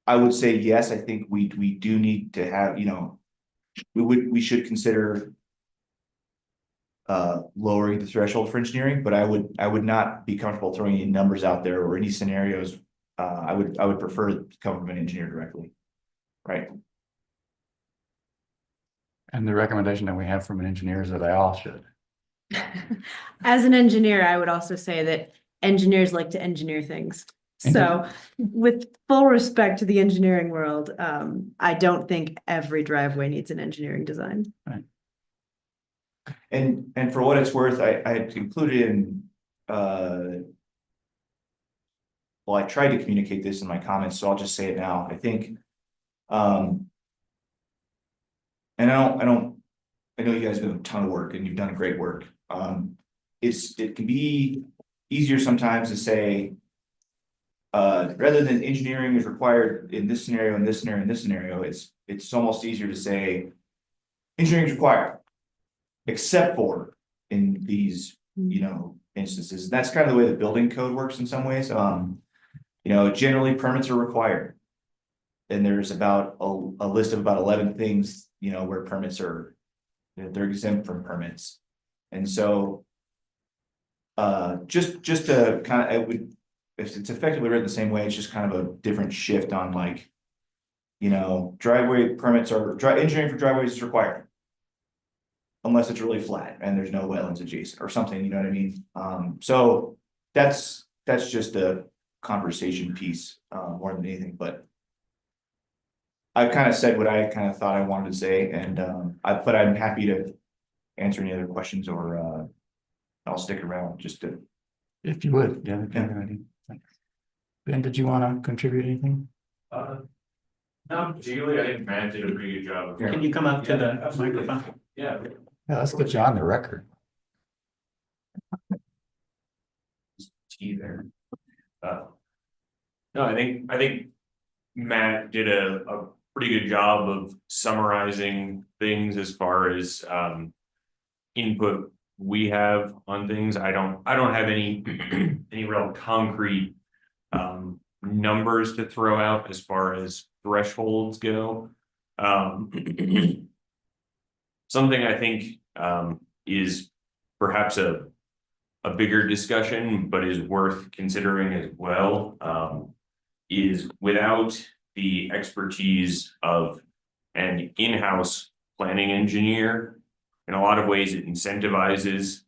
I would say yes. I think we do need to have, you know, we should consider lowering the threshold for engineering, but I would not be comfortable throwing any numbers out there or any scenarios. I would prefer to come from an engineer directly, right? And the recommendation that we have from an engineer is that they all should. As an engineer, I would also say that engineers like to engineer things. So with full respect to the engineering world, I don't think every driveway needs an engineering design. Right. And for what it's worth, I had included in well, I tried to communicate this in my comments, so I'll just say it now. I think and I know you guys do a ton of work and you've done great work. It can be easier sometimes to say rather than engineering is required in this scenario, in this scenario, in this scenario, it's almost easier to say engineering is required, except for in these, you know, instances. That's kind of the way the building code works in some ways. You know, generally permits are required. And there's about a list of about 11 things, you know, where permits are, they're exempt from permits. And so just to kind of, it would, if it's effectively written the same way, it's just kind of a different shift on, like, you know, driveway permits are, engineering for driveways is required. Unless it's really flat and there's no wetlands adjacent or something, you know what I mean? So that's just a conversation piece more than anything, but I kind of said what I kind of thought I wanted to say, and but I'm happy to answer any other questions, or I'll stick around just to. If you would, yeah. Thanks. Ben, did you want to contribute anything? No, particularly, I think Matt did a pretty good job. Can you come up to the microphone? Yeah. Yeah, let's get you on the record. Tea there. No, I think Matt did a pretty good job of summarizing things as far as input we have on things. I don't have any any real concrete numbers to throw out as far as thresholds go. Something I think is perhaps a bigger discussion, but is worth considering as well, is without the expertise of an in-house planning engineer, in a lot of ways it incentivizes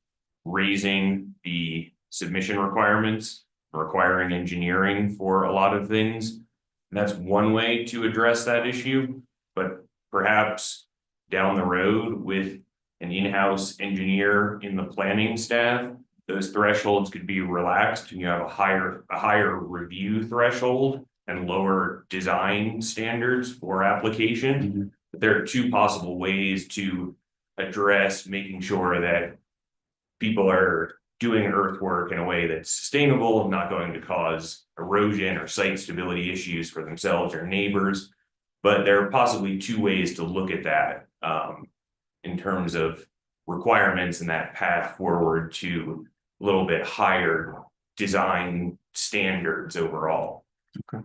raising the submission requirements, requiring engineering for a lot of things. And that's one way to address that issue, but perhaps down the road with an in-house engineer in the planning staff, those thresholds could be relaxed and you have a higher review threshold and lower design standards for application. But there are two possible ways to address making sure that people are doing earthwork in a way that's sustainable, not going to cause erosion or site stability issues for themselves or neighbors. But there are possibly two ways to look at that in terms of requirements and that path forward to a little bit higher design standards overall. Okay.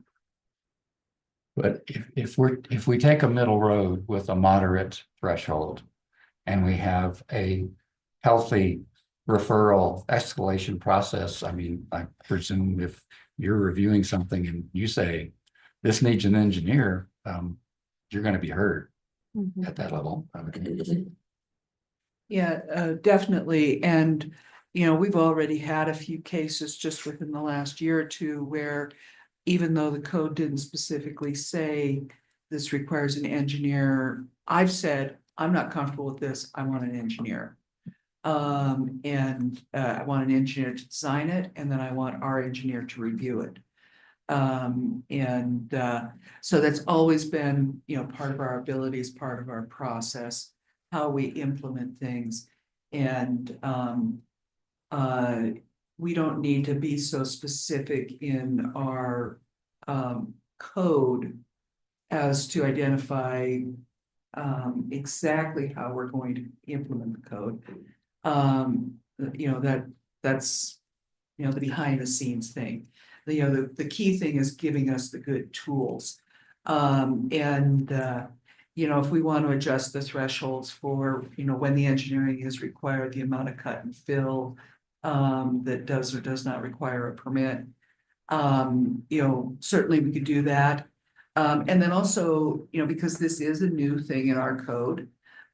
But if we take a middle road with a moderate threshold and we have a healthy referral escalation process, I mean, I presume if you're reviewing something and you say this needs an engineer, you're going to be heard at that level. Yeah, definitely. And, you know, we've already had a few cases just within the last year or two where even though the code didn't specifically say this requires an engineer, I've said, I'm not comfortable with this. I want an engineer. I want an engineer to design it, and then I want our engineer to review it. So that's always been, you know, part of our abilities, part of our process, how we implement things. And we don't need to be so specific in our code as to identify exactly how we're going to implement the code. You know, that's, you know, the behind the scenes thing. You know, the key thing is giving us the good tools. You know, if we want to adjust the thresholds for, you know, when the engineering is required, the amount of cut and fill that does or does not require a permit, you know, certainly we could do that. And then also, you know, because this is a new thing in our code,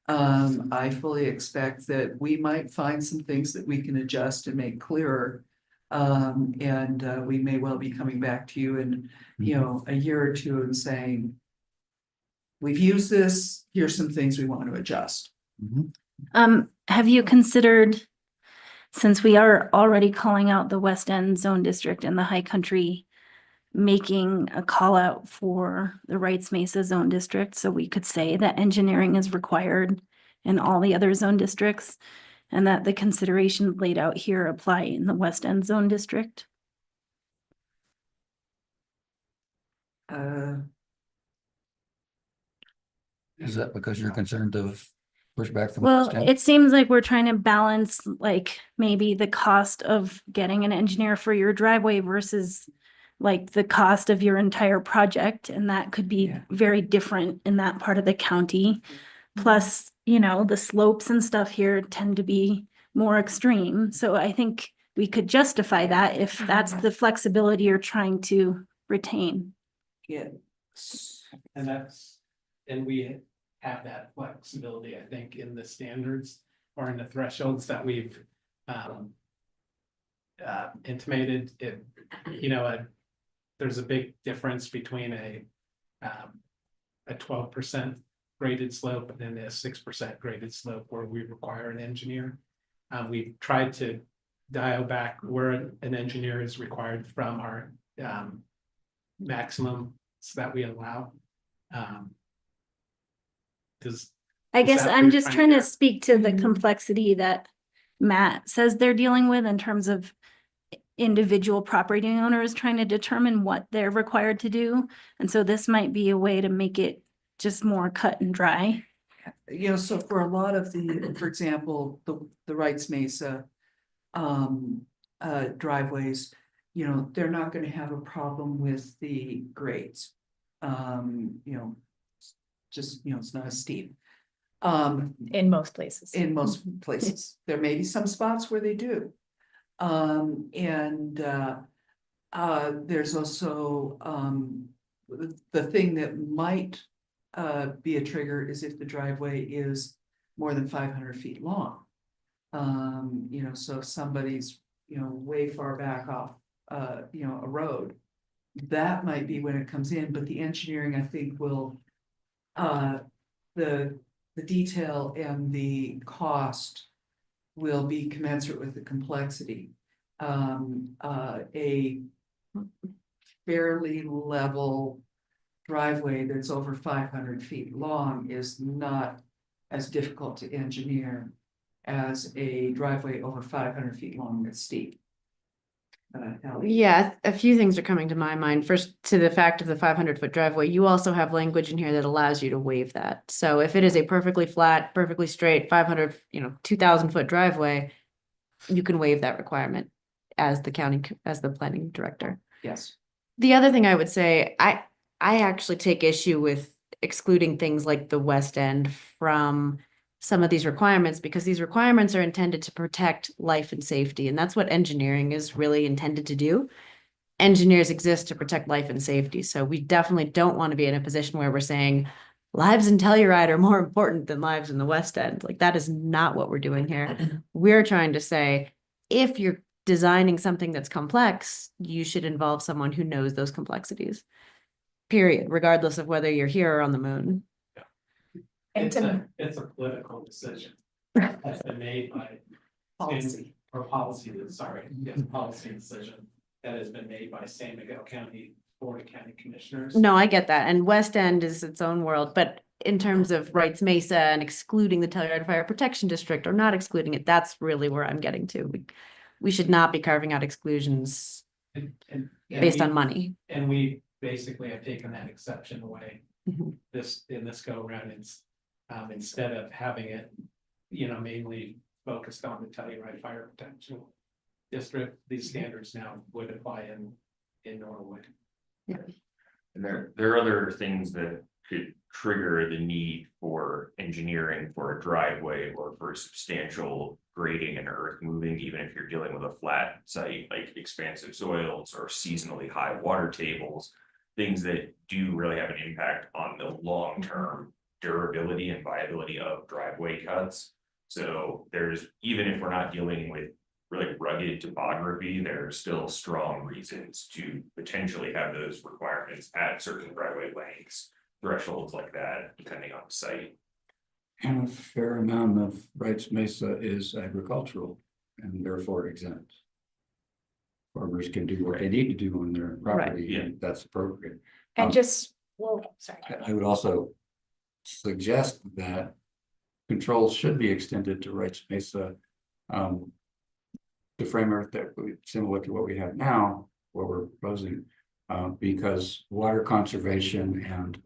I fully expect that we might find some things that we can adjust and make clearer. We may well be coming back to you in, you know, a year or two and saying, we've used this, here's some things we want to adjust. Have you considered, since we are already calling out the West End Zone District and the High Country, making a call out for the Wrights Mesa Zone District, so we could say that engineering is required in all the other zone districts, and that the considerations laid out here apply in the West End Zone District? Is that because you're concerned of pushback from? Well, West End? it seems like we're trying to balance like maybe the cost of getting an engineer for your driveway versus like the cost of your entire project, and that could be Yeah. very different in that part of the county. Plus, you know, the slopes and stuff here tend to be more extreme. So I think we could justify that if that's the flexibility you're trying to retain. Yeah. And we have that flexibility, I think, in the standards or in the thresholds that we've intimated. It, you know, there's a big difference between a 12% graded slope and then a 6% graded slope where we require an engineer. We've tried to dial back where an engineer is required from our maximums that we allow. I guess that what I'm you're just trying trying to to get? speak to the complexity that Matt says they're dealing with in terms of individual property owner is trying to determine what they're required to do. And so this might be a way to make it just more cut and dry. You know, so for a lot of the, for example, the Wrights Mesa driveways, you know, they're not gonna have a problem with the grades. You know, just, you know, it's not as steep. In most places. In most places, there may be some spots where they do. There's also, the thing that might be a trigger is if the driveway is more than 500 feet long. You know, so if somebody's, you know, way far back off, you know, a road, that might be when it comes in, but the engineering, I think, will, the detail and the cost will be commensurate with the complexity. A fairly level driveway that's over 500 feet long is not as difficult to engineer as a driveway over 500 feet long that's steep. Ellie? Yeah, a few things are coming to my mind. First, to the fact of the 500-foot driveway, you also have language in here that allows you to waive that. So if it is a perfectly flat, perfectly straight, 500, you know, 2,000-foot driveway, you can waive that requirement as the planning director. Yes. The other thing I would say, I actually take issue with excluding things like the West End from some of these requirements, because these requirements are intended to protect life and safety, and that's what engineering is really intended to do. Engineers exist to protect life and safety, so we definitely don't want to be in a position where we're saying lives in Telluride are more important than lives in the West End. Like, that is not what we're doing here. We're trying to say, if you're designing something that's complex, you should involve someone who knows those complexities. Period, regardless of whether you're here or on the moon. And It's a political decision that's been made by Policy. or policy, sorry, yes, policy decision that has been made by San Miguel County Board of County Commissioners. No, I get that. And West End is its own world, but in terms of Wrights Mesa and excluding the Telluride Fire Protection District or not excluding it, that's really where I'm getting to. We should not be carving out exclusions And based we- on money. And we basically have taken that exception away. Mhm. In this go around, it's instead of having it, you know, mainly focused on the Telluride Fire Protection District, these standards now would apply in Norwood. And there are other things that could trigger the need for engineering for a driveway or for substantial grading and earth moving, even if you're dealing with a flat site, like expansive soils or seasonally high water tables. Things that do really have an impact on the long-term durability and viability of driveway cuts. So there's, even if we're not dealing with really rugged topography, there are still strong reasons to potentially have those requirements at certain driveway lengths, thresholds like that, depending on the site. And a fair amount of Wrights Mesa is agricultural and therefore exempt. Farmers can do what they need to do on their property, yeah. and that's appropriate. And Um, just, well, sorry. I would also suggest that controls should be extended to Wrights Mesa. The framework that similar to what we have now, what we're proposing, because water conservation and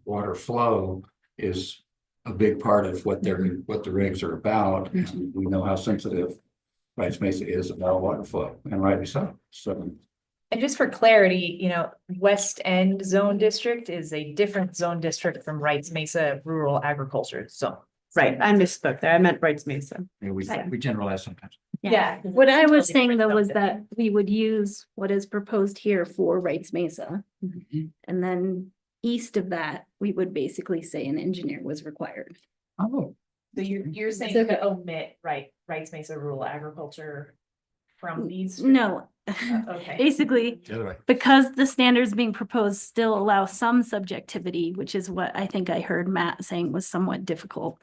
water flow is a big part of what the regs are about. And we know how sensitive Wrights Mesa is about water flow, and rightly so. So And just for clarity, you know, West End Zone District is a different zone district from Wrights Mesa Rural Agriculture Zone. Right, I misspoke there. I meant Wrights Mesa. yeah, we generalize sometimes. Yeah. What I was Totally saying different though was zone that we would use what is proposed here for Wrights Mesa. And then east of that, we would basically say an engineer was required. Oh, So you're saying to omit Wrights Mesa Rural Agriculture from these? No, Okay. basically, the other way. because the standards being proposed still allow some subjectivity, which is what I think I heard Matt saying was somewhat difficult.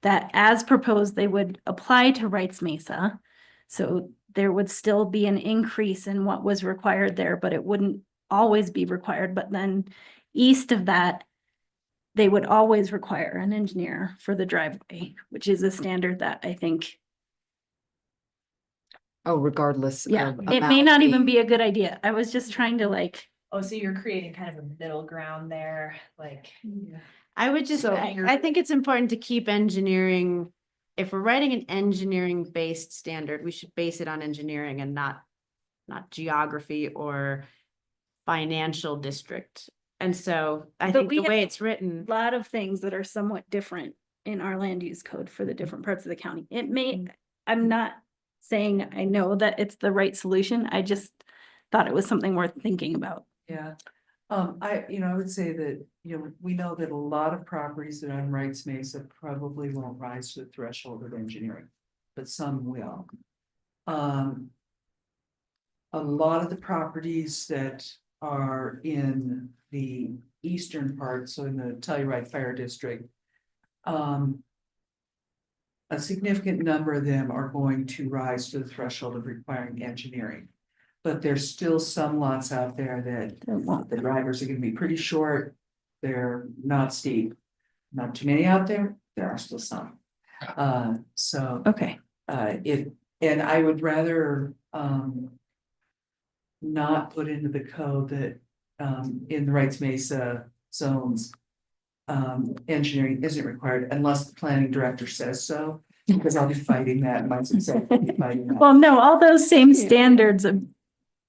That as proposed, they would apply to Wrights Mesa. So there would still be an increase in what was required there, but it wouldn't always be required. But then east of that, they would always require an engineer for the driveway, which is a standard that I think Oh, regardless. Yeah, of it may amount not even being- be a good idea. I was just trying to like, Oh, so you're creating kind of a middle ground there, like. I would just, So I you're- think it's important to keep engineering. If we're writing an engineering based standard, we should base it on engineering and not geography or financial district. And so I But think we the way have- it's written, a lot of things that are somewhat different in our land use code for the different parts of the county. It may, I'm not saying I know that it's the right solution. I just thought it was something worth thinking about. Yeah, I would say that, we know that a lot of properties that are on Wrights Mesa probably won't rise to the threshold of engineering, but some will. A lot of the properties that are in the eastern part, so in the Telluride Fire District. A significant number of them are going to rise to the threshold of requiring engineering. But there's still some lots out there that It won't. the drivers are gonna be pretty short. They're not steep. Not too many out there. There are still some. So Okay, and I would rather not put into the code that in the Wrights Mesa zones. Engineering isn't required unless the planning director says so, because I'll be fighting that, might say, I'll be fighting that. well, no, all those same Yeah. standards of,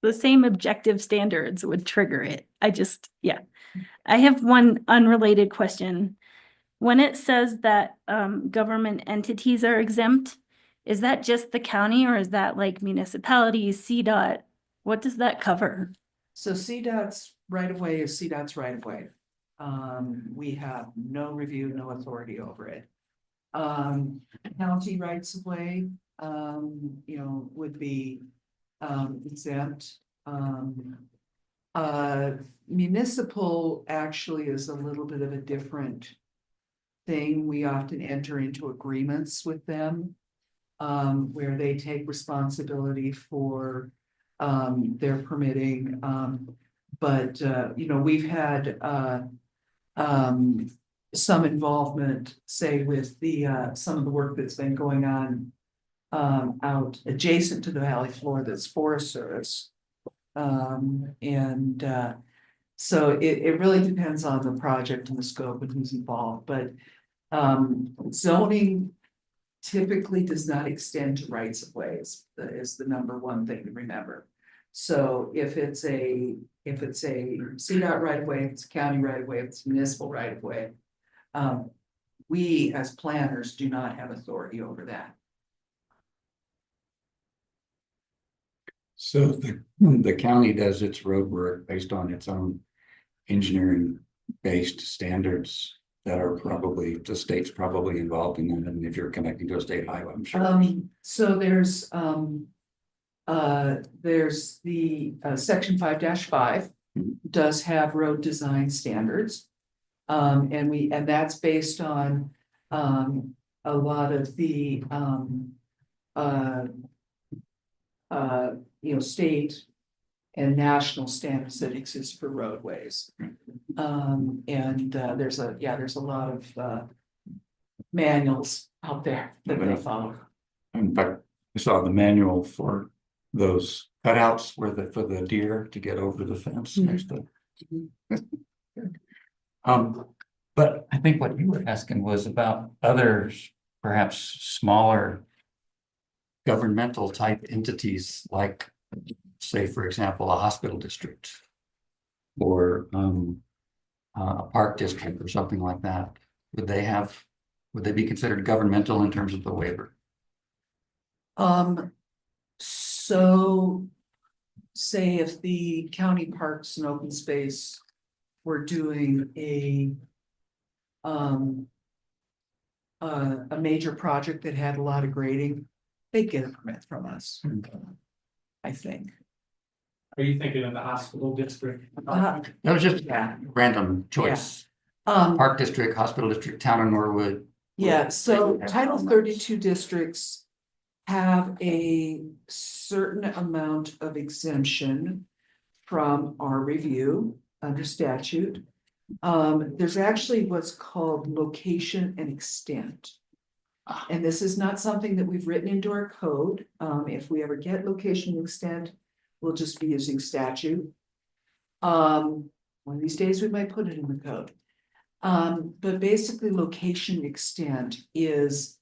the same objective standards would trigger it. Yeah. I have one unrelated question. When it says that government entities are exempt, is that just the county or is that like municipalities, CDOT? What does that cover? So CDOT's right of way is CDOT's right of way. We have no review, no authority over it. County rights of way, would be exempt. Municipal actually is a little bit of a different thing. We often enter into agreements with them. Where they take responsibility for their permitting. But we've had some involvement, say, with the some of the work that's been going on out adjacent to the valley floor that's Forest Service. So it really depends on the project and the scope and who's involved, but zoning typically does not extend to rights of ways, that is the number one thing to remember. So if it's a CDOT right of way, if it's a county right of way, if it's municipal right of way. We as planners do not have authority over that. So the county does its road work based on its own engineering based standards that are probably, the state's probably involved in that, and if you're connecting to a state highway, I'm sure. So there's the section 5-5 does have road design standards. And that's based on a lot of the state and national standards that exist for roadways. There's a lot of manuals out there that they follow. In fact, I saw the manual for those cutouts for the deer to get over the fence next to. But I think what you were asking was about others, perhaps smaller governmental type entities like, say, for example, a hospital district or a park district or something like that. Would they be considered governmental in terms of the waiver? So say if the county parks and open space were doing a major project that had a lot of grading, they'd get a permit from us. I think. Are you thinking of the hospital district? That was just Yeah. random choice. Park district, hospital district, town of Norwood. Yeah, so Title 32 districts have a certain amount of exemption from our review under statute. There's actually what's called location and extent. And this is not something that we've written into our code. If we ever get location to extend, we'll just be using statute. One of these days we might put it in the code. But basically location extend is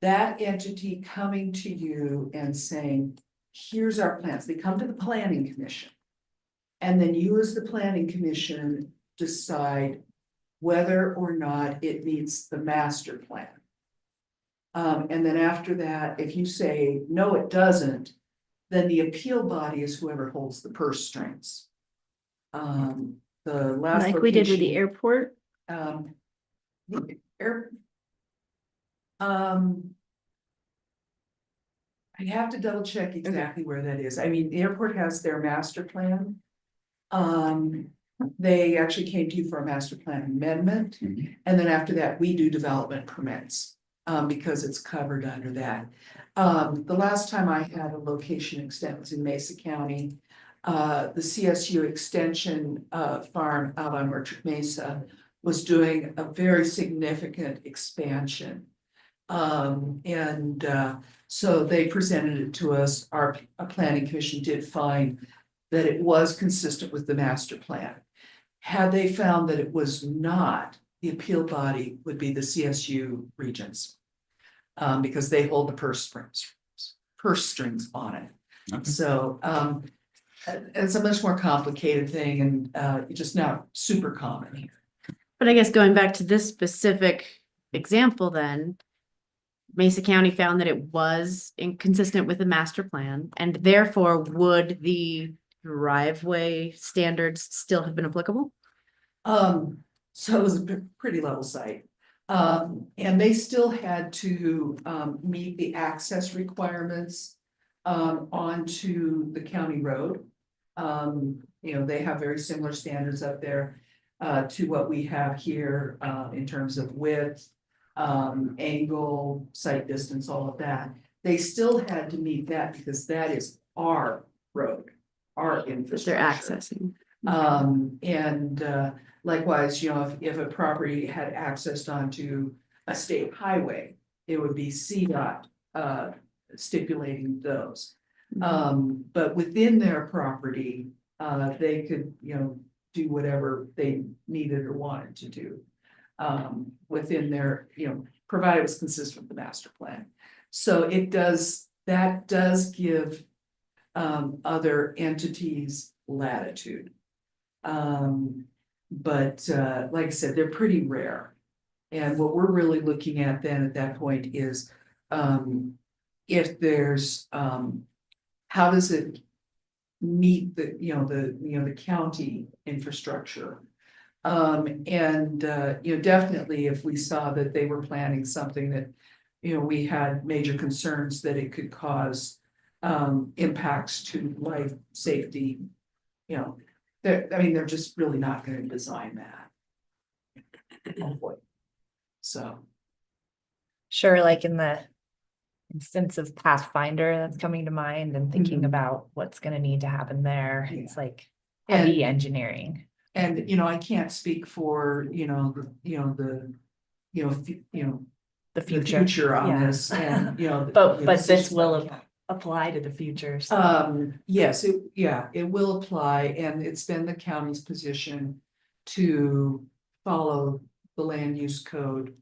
that entity coming to you and saying, here's our plans. They come to the planning commission. And then you as the planning commission decide whether or not it meets the master plan. And then after that, if you say, no, it doesn't, then the appeal body is whoever holds the purse strings. The last. Like we did with the location- airport. The air. I have to double check exactly where that is. I mean, the airport has their master plan. They actually came to you for a master plan amendment. And then after that, we do development permits, because it's covered under that. The last time I had a location extent was in Mesa County. The CSU extension, farm out on Merchant Mesa was doing a very significant expansion. So they presented it to us. Our planning commission did find that it was consistent with the master plan. Had they found that it was not, the appeal body would be the CSU regents. Because they hold the purse strings on it. Okay. So, it's a much more complicated thing and, just not super common here. But I guess going back to this specific example then, Mesa County found that it was inconsistent with the master plan, and therefore would the driveway standards still have been applicable? So it was a pretty level site. And they still had to, meet the access requirements, onto the county road. They have very similar standards up there, to what we have here, in terms of width, angle, sight distance, all of that. They still had to meet that because that is our road, our That they're infrastructure. accessing. Likewise, if a property had accessed onto a state highway, it would be CDOT stipulating those. But within their property, they could, do whatever they needed or wanted to do. Within their, provided it was consistent with the master plan. So that does give other entities latitude. But like I said, they're pretty rare. And what we're really looking at then at that point is if there's how does it meet the county infrastructure? Definitely if we saw that they were planning something that, we had major concerns that it could cause impacts to life, safety, they're just really not gonna design that. So, Sure, like in the instance of Pathfinder that's coming to mind and thinking Mhm. about what's gonna need to happen there, Yeah. it's like And- heavy engineering. and I can't speak for, the The the future. future on Yeah. this and, But the this decisions will that we have. apply to the future, so. Yes, it will apply, and it's been the county's position to follow the land use code.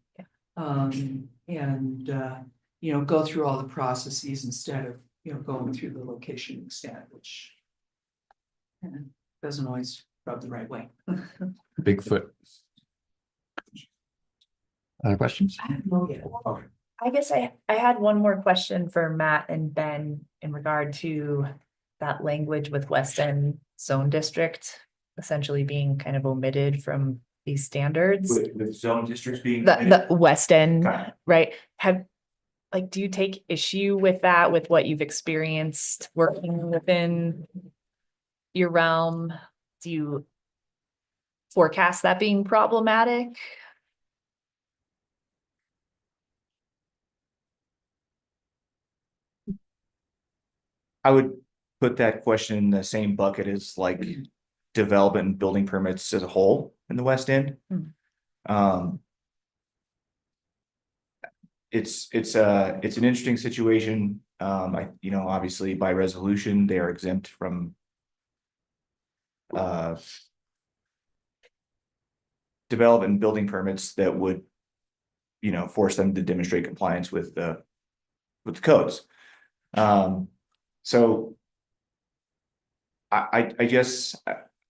Go through all the processes instead of, going through the location extent, which doesn't always rub the right way. Bigfoot. Other questions? Oh, yeah. I guess I had one more question for Matt and Ben in regard to that language with West End Zone District essentially being kind of omitted from these standards. With zone districts being. The West End, Got it. right? Do you take issue with that, with what you've experienced working within your realm? Do you forecast that being problematic? I would put that question in the same bucket as like development and building permits as a whole in the West End. Hmm. it's an interesting situation. Obviously by resolution, they are exempt from development and building permits that would, force them to demonstrate compliance with the codes. So I guess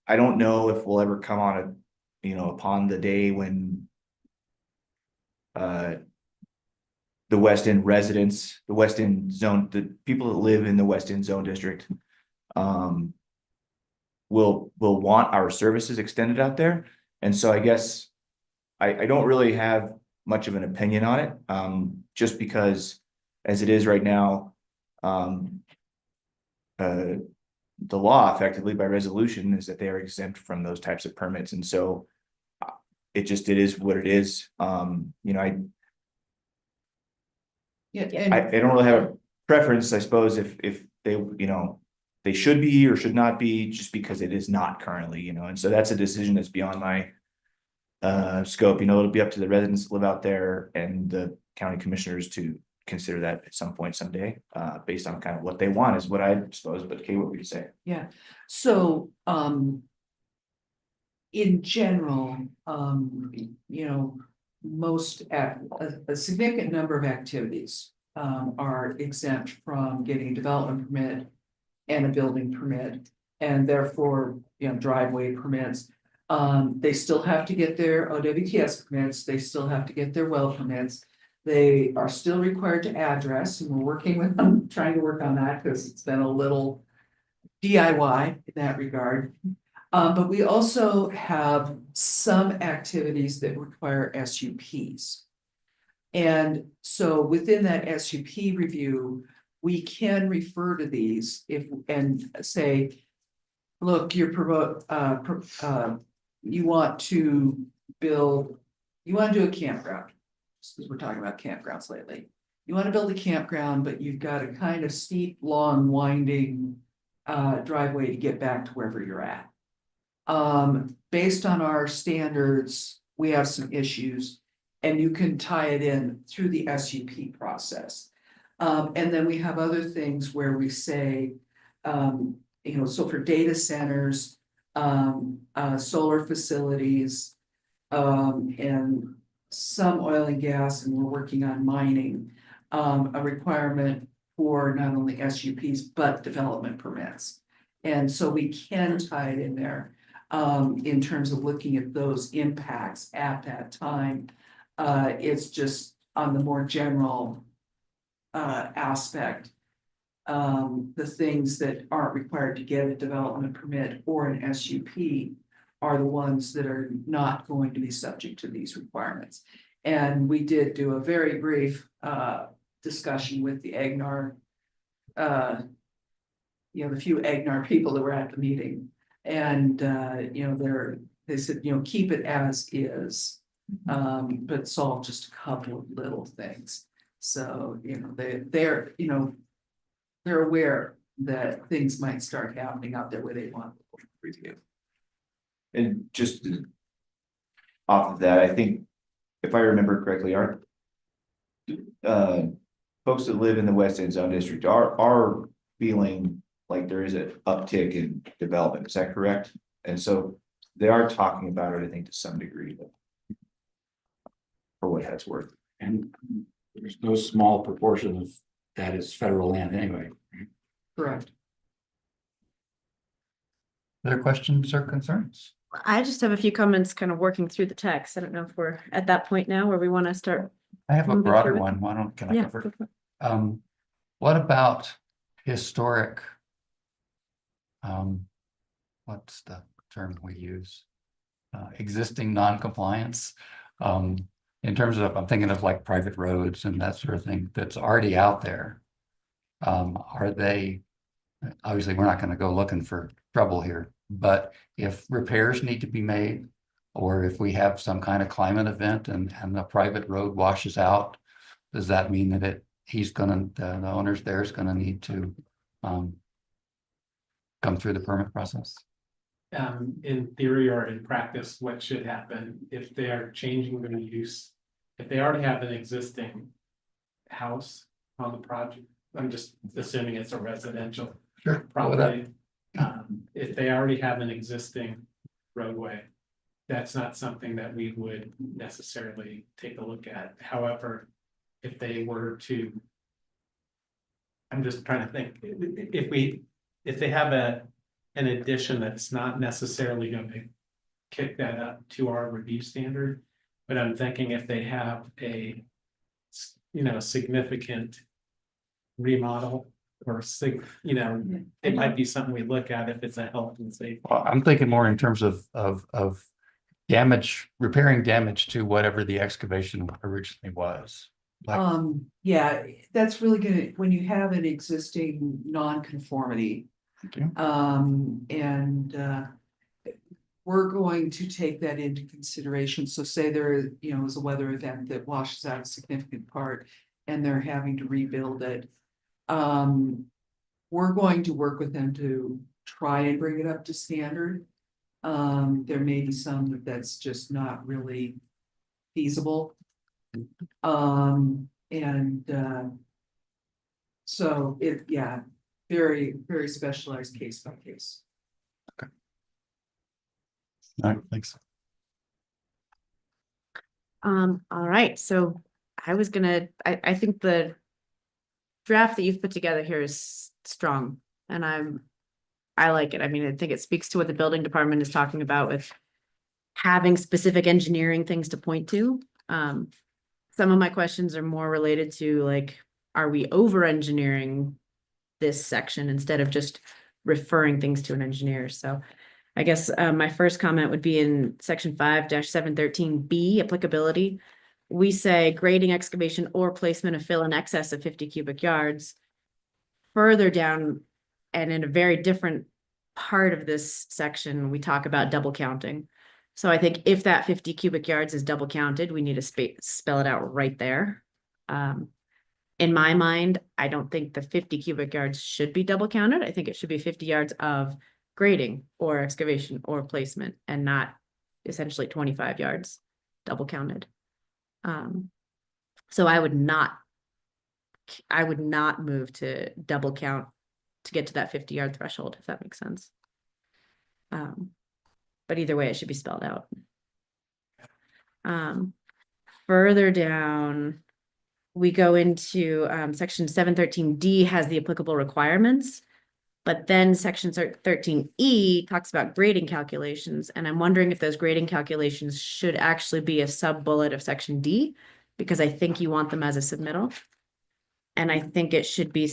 I don't know if we'll ever come on upon the day when the West End residents, the West End zone, the people that live in the West End zone district will want our services extended out there. And so I guess I don't really have much of an opinion on it, just because as it is right now, the law effectively by resolution is that they are exempt from those types of permits. And so it is what it is. Yeah, I and don't really have a preference, I suppose, if they, they should be or should not be, just because it is not currently, and so that's a decision that's beyond my scope. It'll be up to the residents that live out there and the county commissioners to consider that at some point someday, based on kind of what they want is what I suppose. But Kay, what would you say? yeah, so in general, most a significant number of activities are exempt from getting a development permit and a building permit, and therefore, driveway permits. They still have to get their OWTS permits, they still have to get their well permits. They are still required to address, and we're working with them, trying to work on that, because it's been a little DIY in that regard. But we also have some activities that require SUPs. And so within that SUP review, we can refer to these and say, look, you want to do a campground, because we're talking about campgrounds lately. You want to build a campground, but you've got a kind of steep, long, winding driveway to get back to wherever you're at. Based on our standards, we have some issues, and you can tie it in through the SUP process. And then we have other things where we say, so for data centers, solar facilities, and some oil and gas, and we're working on mining, a requirement for not only SUPs, but development permits. And so we can tie it in there. In terms of looking at those impacts at that time. It's just on the more general aspect. The things that aren't required to get a development permit or an SUP are the ones that are not going to be subject to these requirements. And we did do a very brief discussion with the AGNAR, the few AGNAR people that were at the meeting. And they said, keep it as is, but solve just a couple of little things. So, they're aware that things might start happening out there where they want review. And just off of that, I think if I remember correctly, our folks that live in the West End Zone District are feeling like there is an uptick in development. Is that correct? And so they are talking about it, I think, to some degree, but for what that's worth. And there's no small proportion of that is federal land anyway. Correct. Other questions or concerns? I just have a few comments kind of working through the text. I don't know if we're at that point now where we want to start. I have a moving broader through it. one. Why don't, can I Yeah, go first? go for it. What about historic? What's the term we use? Existing non-compliance. In terms of, I'm thinking of like private roads and that sort of thing that's already out there. Are they, obviously, we're not going to go looking for trouble here, but if repairs need to be made, or if we have some kind of climate event and the private road washes out, does that mean that the owner's there is gonna need to come through the permit process? In theory or in practice, what should happen if they are changing their use? If they already have an existing house on the project. I'm just assuming it's a residential Sure. Go with that. property. If they already have an existing roadway, that's not something that we would necessarily take a look at. However, if they were to. I'm just trying to think, if they have an addition that's not necessarily gonna kick that up to our review standard. But I'm thinking if they have a, significant remodel or it might be something we look at if it's a health and safety. Well, I'm thinking more in terms of damage, repairing damage to whatever the excavation originally was. Like, Yeah, that's really gonna, when you have an existing non-conformity. Okay. We're going to take that into consideration. So say there, is a weather event that washes out a significant part and they're having to rebuild it. We're going to work with them to try and bring it up to standard. There may be some that's just not really feasible. So very, very specialized case by case. all right, thanks. All right, so I think the draft that you've put together here is strong, and I like it. I mean, I think it speaks to what the building department is talking about with having specific engineering things to point to. Some of my questions are more related to like, are we over engineering this section instead of just referring things to an engineer? So I guess my first comment would be in section 5-713B, applicability. We say grading, excavation, or placement of fill in excess of 50 cubic yards. Further down, and in a very different part of this section, we talk about double counting. So I think if that 50 cubic yards is double counted, we need to spell it out right there. In my mind, I don't think the 50 cubic yards should be double counted. I think it should be 50 yards of grading or excavation or placement and not essentially 25 yards double counted. So I would not move to double count to get to that 50-yard threshold, if that makes sense. But either way, it should be spelled out. Further down, we go into section 713D has the applicable requirements, but then section 13E talks about grading calculations. And I'm wondering if those grading calculations should actually be a sub bullet of section D, because I think you want them as a submittal. And I think it should be,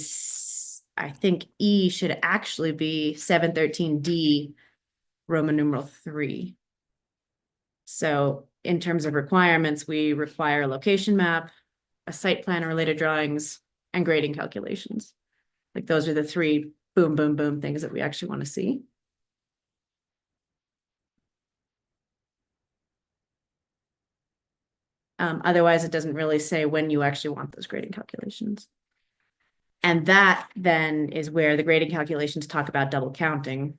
I think E should actually be 713D Roman numeral 3. So in terms of requirements, we require a location map, a site plan or related drawings, and grading calculations. Like those are the 3 boom, boom, boom things that we actually want to see. Otherwise, it doesn't really say when you actually want those grading calculations. And that then is where the grading calculations talk about double counting.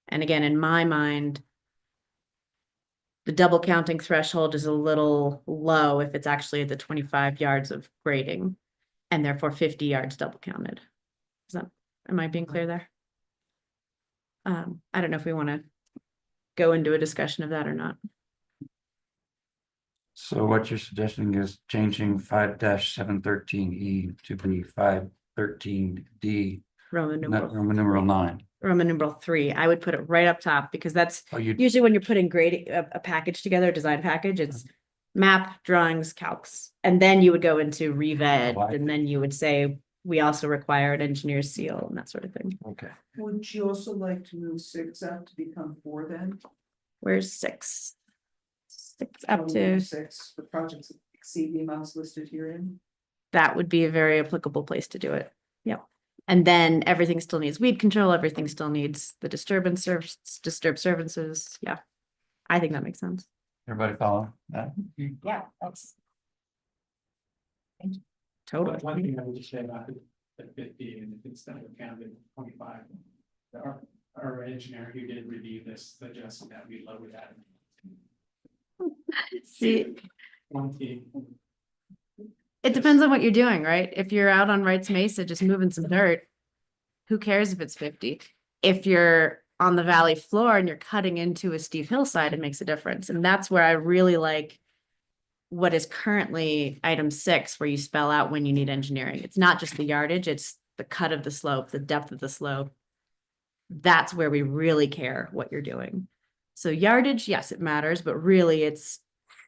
And again, in my mind, the double counting threshold is a little low if it's actually at the 25 yards of grading and therefore 50 yards double counted. Am I being clear there? I don't know if we want to go into a discussion of that or not. So what you're suggesting is changing 5-713E to be 513D, Roman not numeral, Roman numeral 9. Roman numeral 3. I would put it right up top because that's Oh, you usually when you're putting grading a package together, a design package, it's map, drawings, calcs, and then you would go into revet, Oh, I and then you would say we also require an engineer's seal and that sort of thing. okay? Would you also like to move 6 up to become 4 then? Where's 6? 6 up to 6 for projects that exceed the amounts listed herein. that would be a very applicable place to do it. Yep. And then everything still needs weed control. Everything still needs the disturbed services. Yeah, I think that makes sense. Everybody follow that? Yeah, that's. Totally. One thing I would just say about the 50 and instead of counting 25, our engineer who did review this suggested that we lower that. See, 20. It depends on what you're doing, right? If you're out on Wrights Mesa, just moving some dirt, who cares if it's 50? If you're on the valley floor and you're cutting into a steep hillside, it makes a difference. And that's where I really like what is currently item 6, where you spell out when you need engineering. It's not just the yardage, it's the cut of the slope, the depth of the slope. That's where we really care what you're doing. So yardage, yes, it matters, but really it's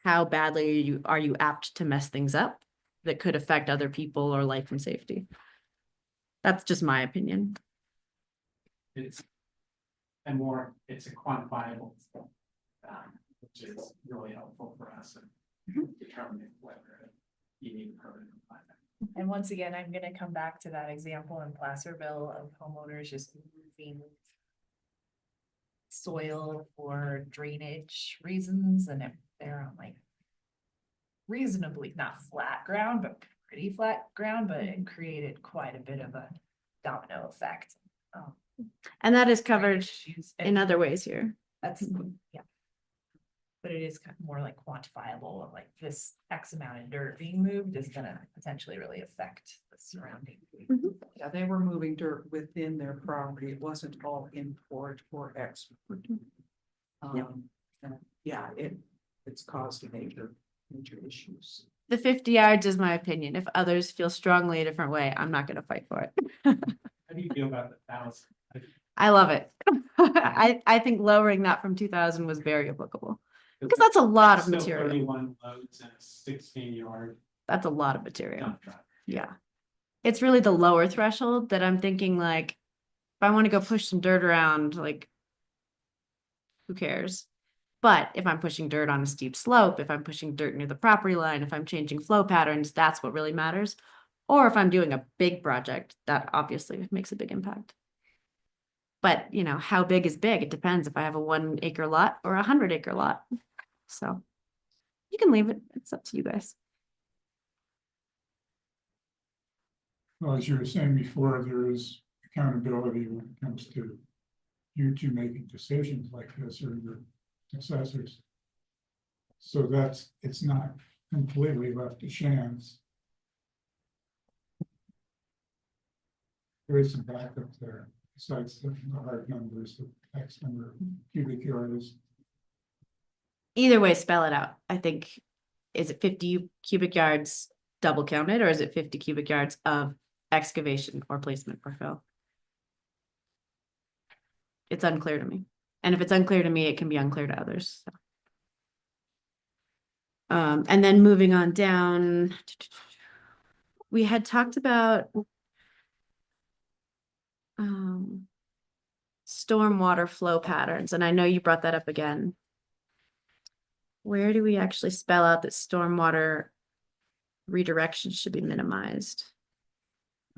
how badly are you apt to mess things up that could affect other people or life and safety. That's just my opinion. It's it's a quantifiable, which is really helpful for us in determining whether you need a permit or not. And once again, I'm gonna come back to that example in Placerville of homeowners just moving soil for drainage reasons, and if they're on like reasonably not flat ground, but pretty flat ground, but it created quite a bit of a domino effect. And that is covered Issues. in other ways here. That's, yeah. But it is kind of more like quantifiable, like this X amount of dirt being moved is gonna potentially really affect the surrounding. Yeah, they were moving dirt within their property. It wasn't all import or export. And yeah, it's caused major issues. The 50 yards is my opinion. If others feel strongly a different way, I'm not gonna fight for it. How do you feel about the 1,000? I love it. I think lowering that from 2,000 was very applicable. Because that's a lot of Still material. 31 loads and a 16-yard That's a lot of material. dump truck. Yeah. It's really the lower threshold that I'm thinking like, if I want to go push some dirt around, like, who cares? But if I'm pushing dirt on a steep slope, if I'm pushing dirt near the property line, if I'm changing flow patterns, that's what really matters. Or if I'm doing a big project, that obviously makes a big impact. But you know, how big is big? It depends if I have a 1 acre lot or a 100 acre lot. So you can leave it. It's up to you guys. Well, as you were saying before, there is accountability when it comes to you two making decisions like this or your successors. So it's not completely left to chance. There is some backup there, besides the hard numbers, the X number of cubic yards. Either way, spell it out. I think, is it 50 cubic yards double counted, or is it 50 cubic yards of excavation or placement or fill? It's unclear to me. And if it's unclear to me, it can be unclear to others. So. And then moving on down, we had talked about stormwater flow patterns, and I know you brought that up again. Where do we actually spell out that stormwater redirection should be minimized?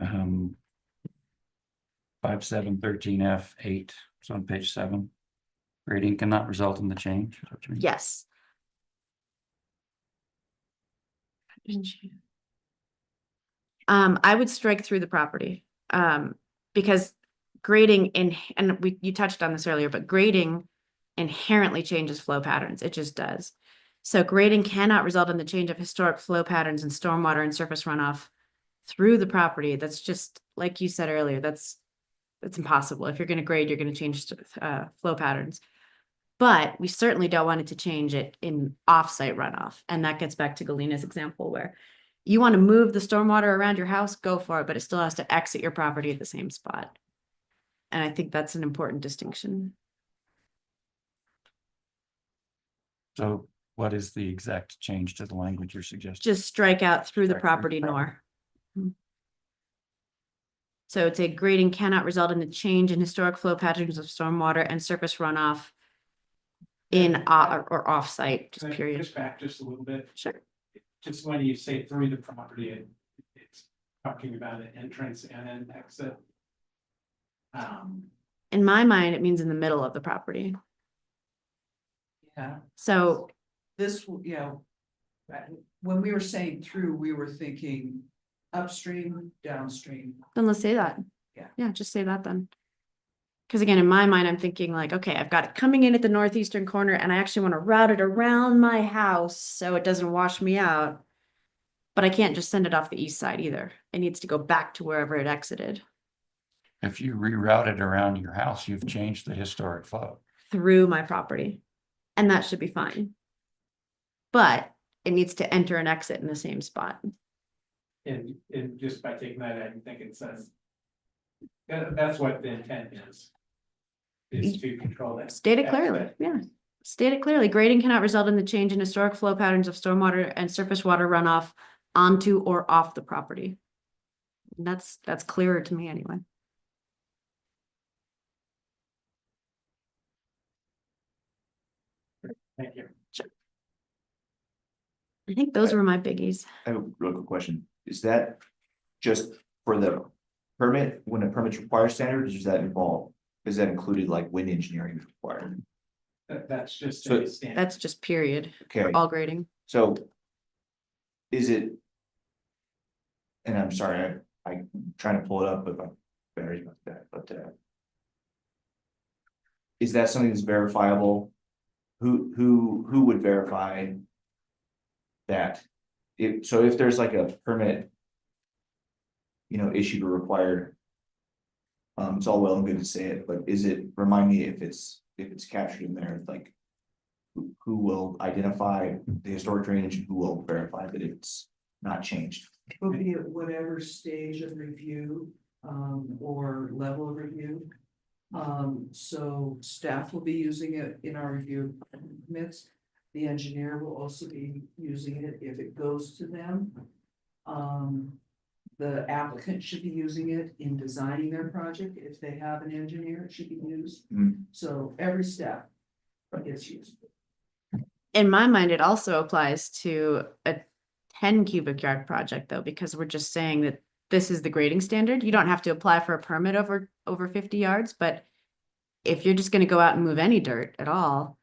5713F8, it's on page 7. Grading cannot result in the change. Is that what you mean? Yes. I would strike through the property, because grading you touched on this earlier, but grading inherently changes flow patterns. It just does. So grading cannot result in the change of historic flow patterns and stormwater and surface runoff through the property. That's just, like you said earlier, that's impossible. If you're going to grade, you're going to change flow patterns. But we certainly don't want it to change it in offsite runoff. And that gets back to Galina's example where you want to move the stormwater around your house, go for it, but it still has to exit your property at the same spot. And I think that's an important distinction. So what is the exact change to the language you're suggesting? Just strike out through the Strike through property the nor. So it's a grading cannot result in the change in historic flow patterns of stormwater and surface runoff in or offsite, just Can I period. push back just a little bit? Sure. Just when you say through the property, it's talking about an entrance and an exit. In my mind, it means in the middle of the property. Yeah, So this, when we were saying through, we were thinking upstream, downstream. then let's say that. Yeah. Yeah, just say that then. Because again, in my mind, I'm thinking like, okay, I've got it coming in at the northeastern corner and I actually want to route it around my house so it doesn't wash me out. But I can't just send it off the east side either. It needs to go back to wherever it exited If you reroute it around your house, you've changed the historic flow. through my property. And that should be fine. But it needs to enter and exit in the same spot. And just by taking that, I think it says. That's what the intent is. Is to control that. State it clearly, yeah. State it clearly. Grading cannot result in the change in historic flow patterns of stormwater and surface water runoff onto or off the property. That's clearer to me anyway. Thank you. I think those were my biggies. I have a real quick question. Is that just for the permit, when a permit's required standards, does that involve, is that included like wind engineering is required? That's just So- a standard. That's just period, Okay, all grading. so. Is it? And I'm sorry, I'm trying to pull it up, but my battery's not that, but is that something that's verifiable? Who would verify that? If there's like a permit, issued or required. It's all well and good to say it, but remind me if it's captured in there, like. Who will identify the historic drainage and who will verify that it's not changed? Will be at whatever stage of review, or level of review. So staff will be using it in our review permits. The engineer will also be using it if it goes to them. The applicant should be using it in designing their project. If they have an engineer, it should be used. So every step gets used. In my mind, it also applies to a 10 cubic yard project though, because we're just saying that this is the grading standard. You don't have to apply for a permit over 50 yards, but if you're just gonna go out and move any dirt at all,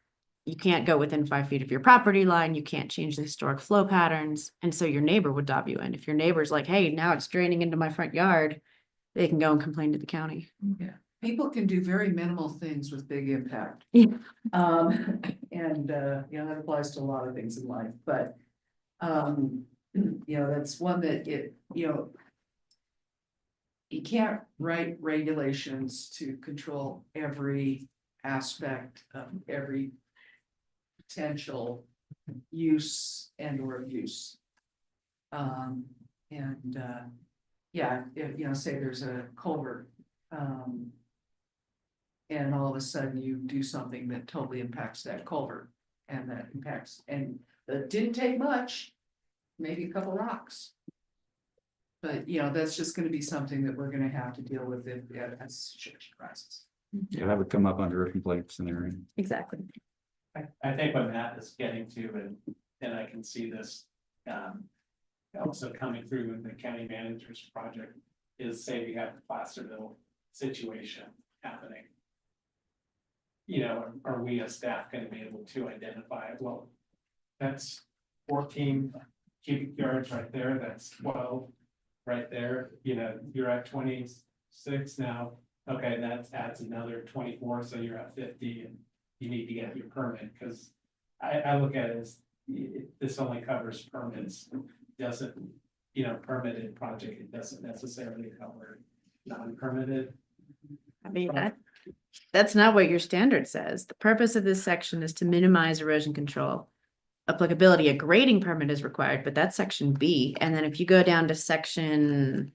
you can't go within 5 feet of your property line, you can't change the historic flow patterns, and so your neighbor would dob you in. If your neighbor's like, hey, now it's draining into my front yard, they can go and complain to the county. Yeah, people can do very minimal things with big impact. Yeah. And that applies to a lot of things in life, but. That's one that you can't write regulations to control every aspect of every potential use and or abuse. Say there's a culvert. And all of a sudden you do something that totally impacts that culvert and that impacts, and it didn't take much, maybe a couple rocks. But that's just gonna be something that we're gonna have to deal with as situation arises. Yeah, that would come up under a complaint scenario. Exactly. I think what Matt is getting to, and I can see this, also coming through in the county manager's project, is say we have the Placerville situation happening. Are we as staff gonna be able to identify, well, that's 14 cubic yards right there, that's 12 right there, you're at 26 now. Okay, that adds another 24, so you're at 50 and you need to get your permit, because I look at it as this only covers permits, doesn't, permitted project, it doesn't necessarily cover non-permitted. I mean, that's not what your standard says. The purpose of this section is to minimize erosion control. Applicability, a grading permit is required, but that's section B. And then if you go down to section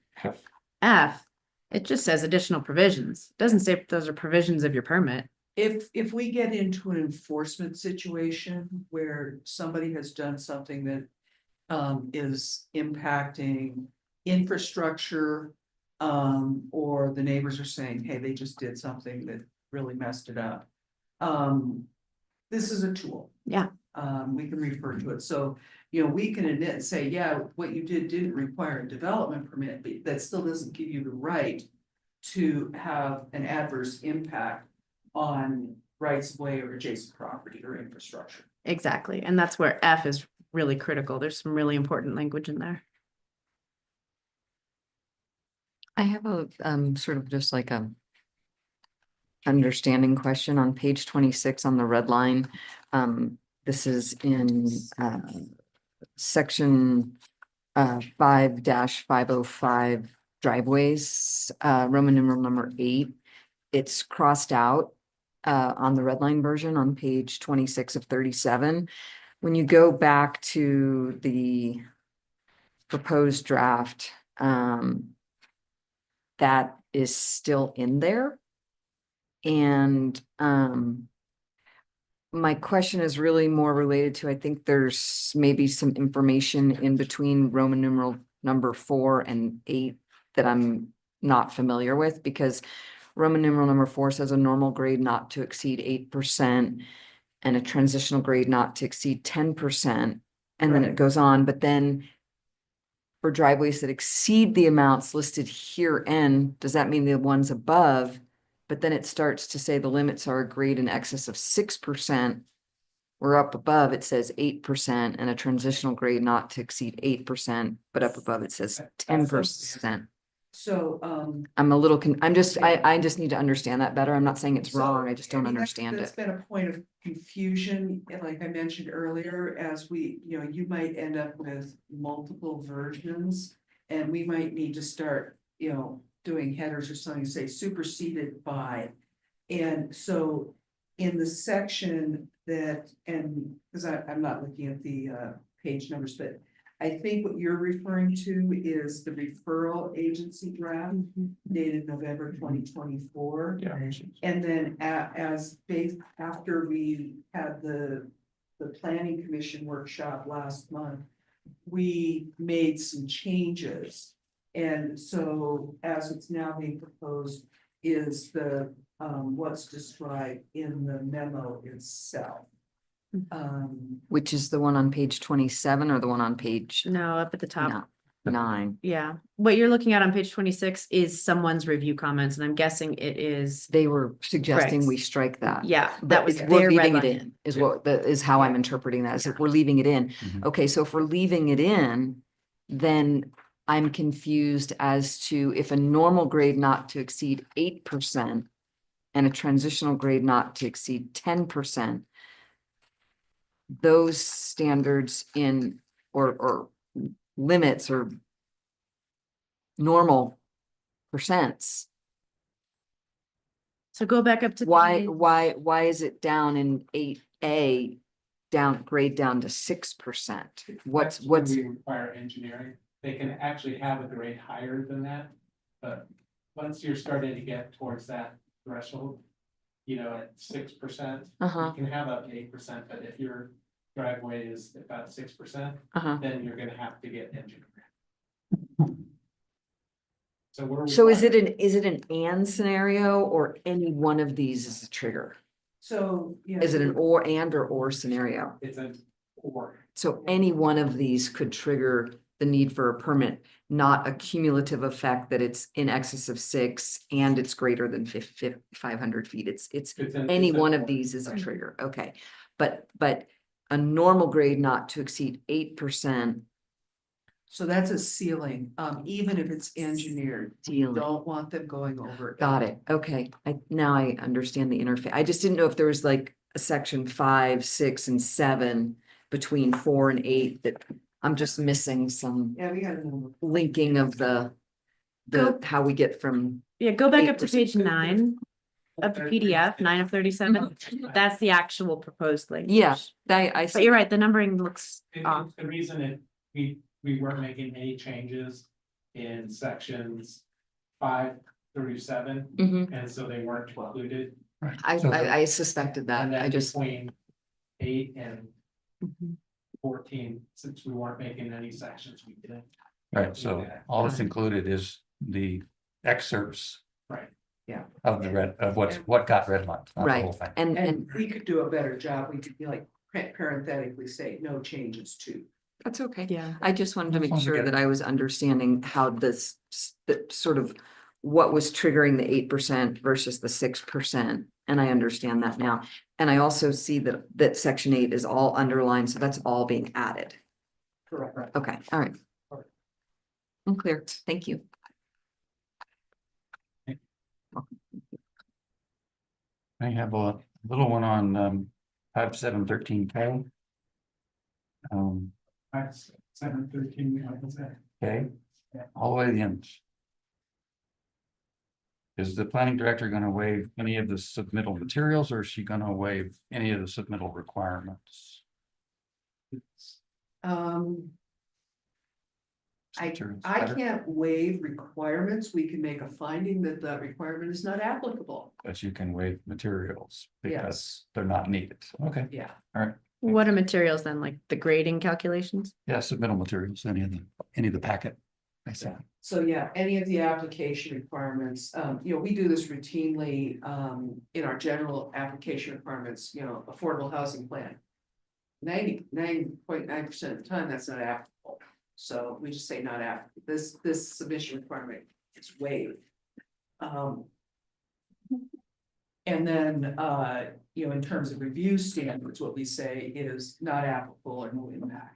F, it just says additional provisions. It doesn't say if those are provisions of your permit. If we get into an enforcement situation where somebody has done something that is impacting infrastructure, or the neighbors are saying, hey, they just did something that really messed it up. This is a tool. Yeah. We can refer to it. So, we can admit and say, yeah, what you didn't require a development permit, but that still doesn't give you the right to have an adverse impact on rights of way or adjacent property or infrastructure. Exactly. And that's where F is really critical. There's some really important language in there. I have a sort of just like a understanding question on page 26 on the red line. This is in section 5-505 driveways, Roman numeral number 8. It's crossed out on the red line version on page 26 of 37. When you go back to the proposed draft, that is still in there. And my question is really more related to, I think there's maybe some information in between Roman numeral number 4 and 8 that I'm not familiar with, because Roman numeral number 4 says a normal grade not to exceed 8% and a transitional grade not to exceed 10%. And then it goes on, but then for driveways that exceed the amounts listed herein, does that mean the ones above? But then it starts to say the limits are a grade in excess of 6%. We're up above, it says 8% and a transitional grade not to exceed 8%, but up above it says 10%. So, I'm a little, I just need to understand that better. I'm not saying it's wrong. I just don't mean, understand that's it. been a point of confusion, and like I mentioned earlier, as we, you might end up with multiple versions. And we might need to start, doing headers or something, say superseded by. And so in the section that, and because I'm not looking at the page numbers, but I think what you're referring to is the referral agency draft dated November 2024. Yeah. And then after we had the planning commission workshop last month, we made some changes. And so as it's now being proposed is the what's described in the memo itself. Which is the one on page 27 or the one on page No, up at the top. 9? Yeah, what you're looking at on page 26 is someone's review comments, and I'm guessing it is, They were suggesting Correct. we strike that. yeah, But that was we're their leaving red it line. in, is how I'm interpreting that, is that we're leaving it in. Mhm. Okay, so if we're leaving it in, then I'm confused as to if a normal grade not to exceed 8% and a transitional grade not to exceed 10%, those standards or limits or normal percents, So go back up to. why page- is it down in 8A, grade down to 6%? That's when we require engineering. They can actually have a grade higher than that. But once you're starting to get towards that threshold, at 6%, you can have up to 8%, but if your driveway is about 6%, then you're gonna have to get engineering. So is it an and scenario, or any one of these is a trigger? So, Is it an or scenario? It's an or. So any one of these could trigger the need for a permit, not a cumulative effect that it's in excess of 6 and it's greater than 500 feet. It's any one of these is a trigger. Okay. But a normal grade not to exceed 8%. so that's a ceiling, even if it's engineered, you Ceiling. don't want them going over. Got it. Okay. Now I understand the interface. I just didn't know if there was like a section 5, 6, and 7 between 4 and 8 that I'm just missing some Yeah, we got a number. linking of the how we get from. Yeah, go back up to 8%. page 9 of the PDF, 9 of 37. That's the actual proposed language. Yeah, I But see. you're right, the numbering looks off. The reason we weren't making any changes in sections 5 through 7, Mhm. and so they weren't included. I suspected that. And then I just. between 8 and Mhm. 14, since we weren't making any sections, we did. Right, so all that's included is the excerpts Right. of what got redlined, not the Right. whole thing. And We could do a better job, we could be like parenthetically say no changes to. that's okay. Yeah. I just wanted to Just make wanted to sure get that it. I was understanding how this, that sort of what was triggering the 8% versus the 6%. And I understand that now. And I also see that section 8 is all underlined, so that's all being added. Correct. Okay, all right. I'm clear. Thank you. I have a little one on 5713K. 713, like I said. Okay, all the way to the end. Is the planning director gonna waive any of the submittal materials, or is she gonna waive any of the submittal requirements? Um, Materials I better, can't waive requirements. We can make a finding that the requirement is not applicable. but you can waive materials because Yes. they're not needed. Okay, Yeah. all right. What are materials then, like the grading calculations? Yeah, submittal materials, any of the packet. I said, So yeah, any of the application requirements, we do this routinely, in our general application requirements, affordable housing plan. 99.9% of the time, that's not applicable. So we just say not applicable. This submission requirement is waived. And then, in terms of review standards, what we say is not applicable or no impact.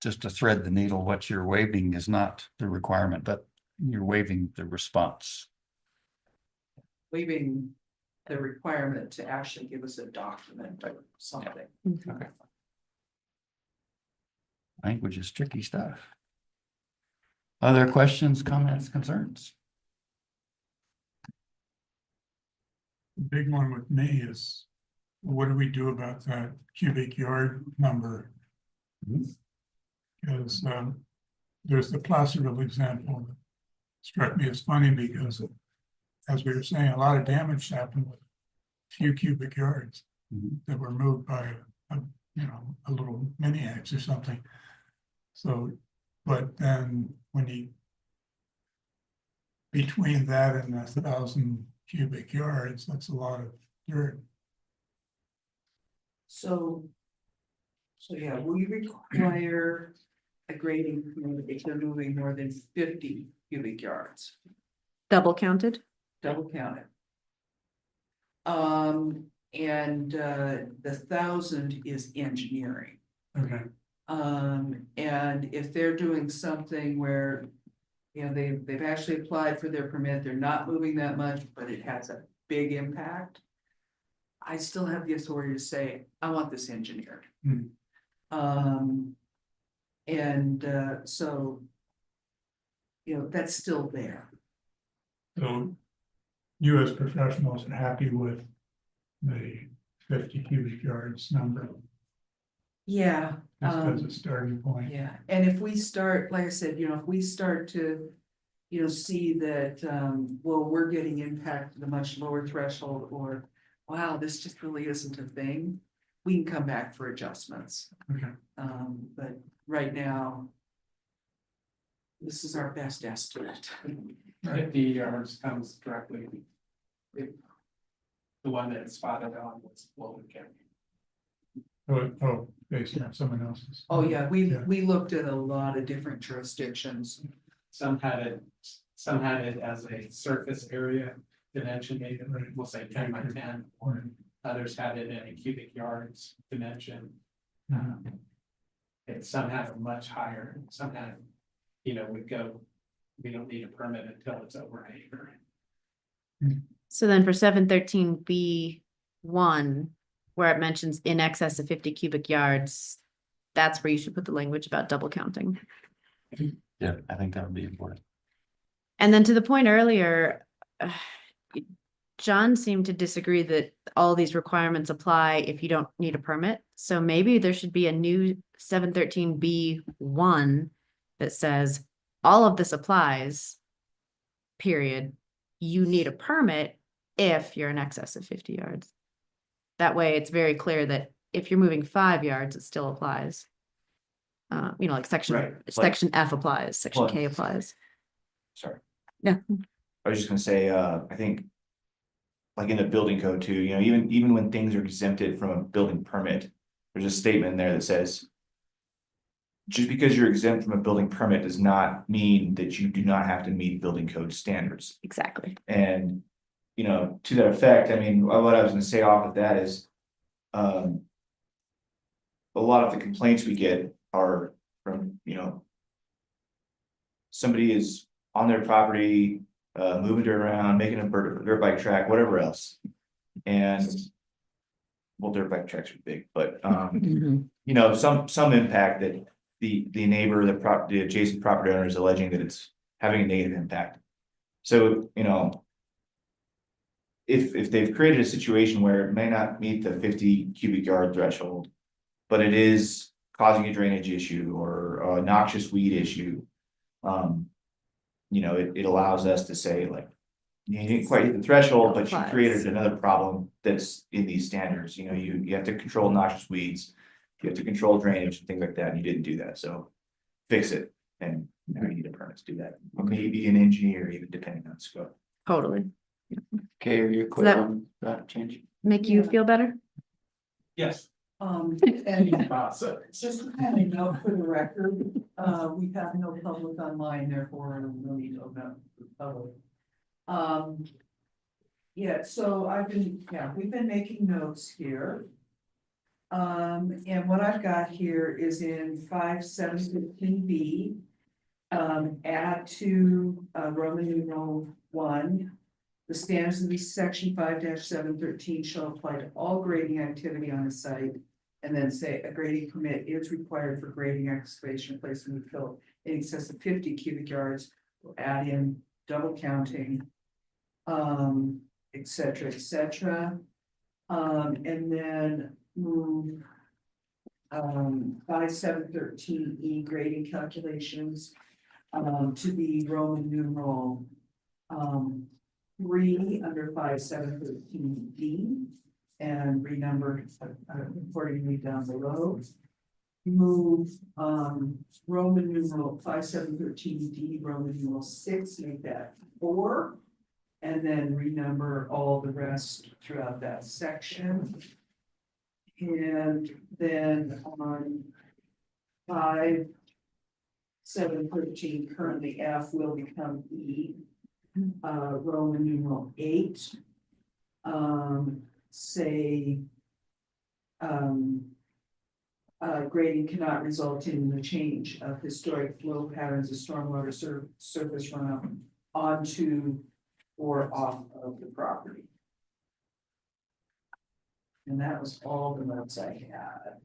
just to thread the needle, what you're waiving is not the requirement, but you're waiving the response. Waiving the requirement to actually give us a document or something. Okay. Language is tricky stuff. Other questions, comments, concerns? The big one with me is, what do we do about that cubic yard number? Mhm. Because there's the Placerville example that struck me as funny because as we were saying, a lot of damage happened with a few cubic yards Mhm. that were moved by a little mini X or something. So, but then when you between that and 1,000 cubic yards, that's a lot of dirt. So yeah, we require a grading permit if they're moving more than 50 cubic yards, Double counted? double counted. And the 1,000 is engineering. Okay. And if they're doing something where, they've actually applied for their permit, they're not moving that much, but it has a big impact. I still have the authority to say, I want this engineered. Hmm. So, that's still there. So you as professionals are happy with the 50 cubic yards number, Yeah. just as a starting point? Yeah, and if we start, like I said, if we start to, see that, we're getting impacted at a much lower threshold, or, wow, this just really isn't a thing, we can come back for adjustments. Okay. But right now, this is our best estimate. 50 yards comes directly. The one that spotted on was Logan County. Oh, based on someone else's. Oh, yeah, Yeah. we looked at a lot of different jurisdictions. Some had it as a surface area dimension, maybe we'll say 10 by 10, or others had it in a cubic yards dimension. And some had it much higher, some had, we don't need a permit until it's over an acre. So then for 713B1, where it mentions in excess of 50 cubic yards, that's where you should put the language about double counting. Yeah, I think that would be important. And then to the point earlier, John seemed to disagree that all these requirements apply if you don't need a permit. So maybe there should be a new 713B1 that says all of this applies, period. You need a permit if you're in excess of 50 yards. That way it's very clear that if you're moving 5 yards, it still applies. Like Right, section F applies, section Well- K applies. Sorry. Yeah. I was just gonna say, I think. Like in the building code too, even when things are exempted from a building permit, there's a statement in there that says. Just because you're exempt from a building permit does not mean that you do not have to meet building code standards. Exactly. And, to that effect, I mean, what I was gonna say off of that is. A lot of the complaints we get are from, somebody is on their property, moving dirt around, making a dirt bike track, whatever else. And, well, dirt bike tracks are big, but, Mhm. you know, some impact that the neighbor, the adjacent property owner is alleging that it's having a negative impact. So, you know, if they've created a situation where it may not meet the 50 cubic yard threshold, but it is causing a drainage issue or a noxious weed issue, you know, it allows us to say like, you didn't quite hit the threshold, but you created another problem that's in these standards. You know, you have to control noxious weeds. You have to control drainage and things like that, and you didn't do that, so fix it. And now you need a permit to do that, or maybe an engineer, even depending on scope. Totally. Okay, are you clear that- on that change? Make you Yeah. feel better? Yes. And So, just to kind of note for the record, we have no public online, therefore no need to open up the public. Yeah, so we've been making notes here. And what I've got here is in 5.7.15B. Add to Roman numeral 1. The standards in this section 5-713 shall apply to all grading activity on a site. And then say a grading permit is required for grading, excavation, placement of fill in excess of 50 cubic yards. We'll add in double counting. Et cetera, and then move. 5.713E grading calculations. To be Roman numeral. 3 under 5.713D. And renumbered accordingly down below. Move Roman numeral 5.713D, Roman numeral 6, make that 4. And then renumber all the rest throughout that section. And then on 5.713, currently F will become E. Roman numeral 8. Say. Grading cannot result in the change of historic flow patterns of stormwater surface runoff onto or off of the property. And that was all the notes I had.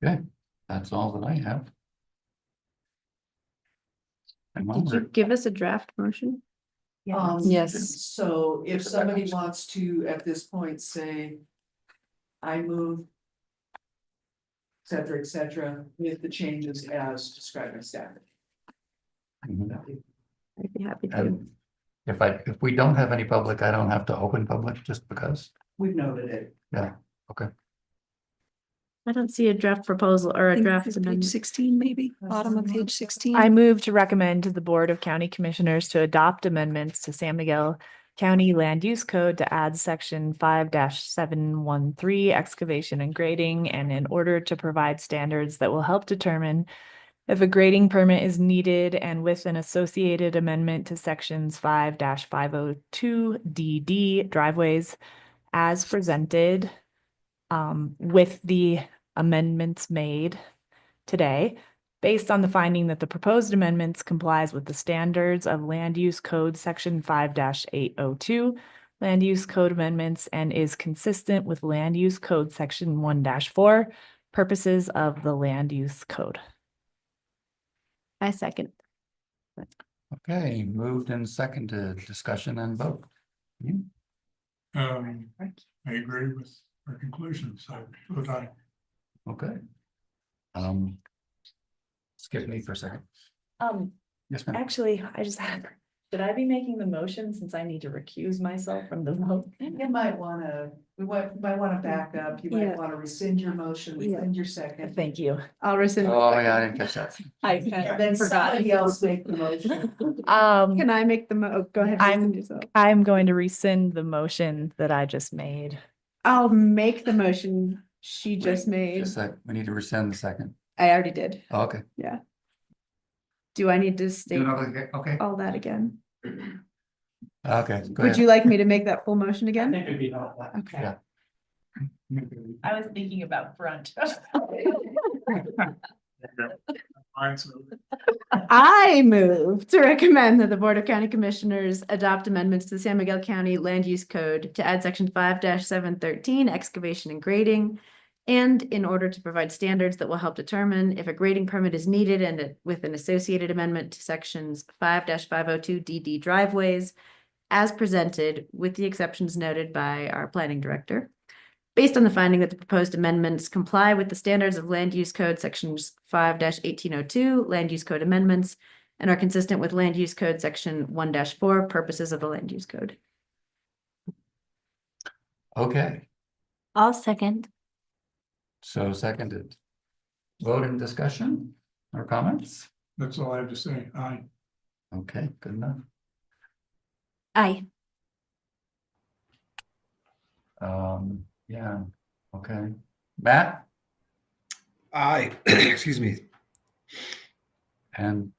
Okay, that's all that I have. And Did you give us a draft motion? Yes. So if somebody wants to, at this point, say. I move. Et cetera, with the changes as described by staff. Mhm. I'd be happy to. And if we don't have any public, I don't have to open public just because. We've noted it. I don't see a draft proposal or a draft amendment. 16, maybe, bottom of page 16. I move to recommend to the Board of County Commissioners to adopt amendments to San Miguel County Land Use Code to add section 5-713 excavation and grading, and in order to provide standards that will help determine if a grading permit is needed, and with an associated amendment to sections 5-502 DD driveways as presented, with the amendments made today, based on the finding that the proposed amendments complies with the standards of Land Use Code Section 5-802, Land Use Code amendments, and is consistent with Land Use Code Section 1-4, purposes of the Land Use Code. I second. Okay, moved and seconded, discussion and vote. I agree with our conclusions, I vote aye. Okay. Skip me for a second. Yes, ma'am. Actually, should I be making the motion since I need to recuse myself from the vote? You might wanna, might wanna back up, you Yeah. might wanna rescind your motion, rescind your second. Thank you. I'll rescind. Oh, yeah, I didn't catch that. And then somebody else make the motion. Can I make the go ahead. I'm- rescind yourself. I'm going to rescind the motion that I just made. I'll make the motion she just made. Just like, we need to rescind the second. I already did. Oh, okay. Do I need to state Okay, all that again? okay, go Would ahead. you like me to make that full motion I again? think it'd be helpful. Okay. Yeah. I was thinking about front. I move to recommend that the Board of County Commissioners adopt amendments to the San Miguel County Land Use Code to add section 5-713 excavation and grading. And in order to provide standards that will help determine if a grading permit is needed and with an associated amendment to sections 5-502 DD driveways as presented with the exceptions noted by our planning director. Based on the finding that the proposed amendments comply with the standards of Land Use Code sections 5-1802, Land Use Code amendments, and are consistent with Land Use Code section 1-4, purposes of the Land Use Code. Okay, I'll second. so seconded. Vote and discussion or comments? That's all I have to say. Aye. Okay, good enough. Aye. Yeah, okay. Matt excuse me. and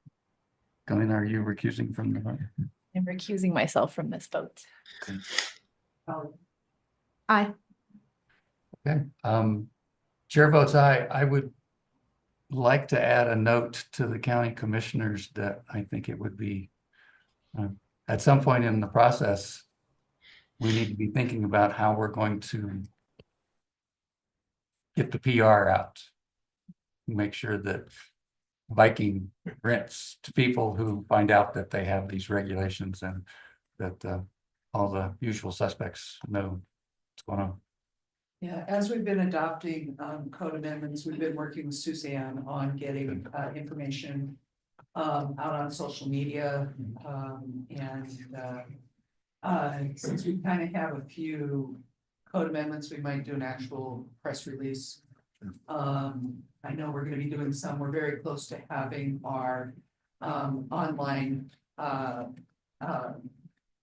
Colleen, are you recusing from the vote? I'm recusing myself from this vote. Aye. Okay, chair votes aye. I would like to add a note to the county commissioners that I think it would be at some point in the process, we need to be thinking about how we're going to get the PR out. Make sure that Viking rents to people who find out that they have these regulations and that all the usual suspects know what's going on. Yeah, as we've been adopting code amendments, we've been working with Suzanne on getting information out on social media. Since we kind of have a few code amendments, we might do an actual press release. I know we're gonna be doing some, we're very close to having our online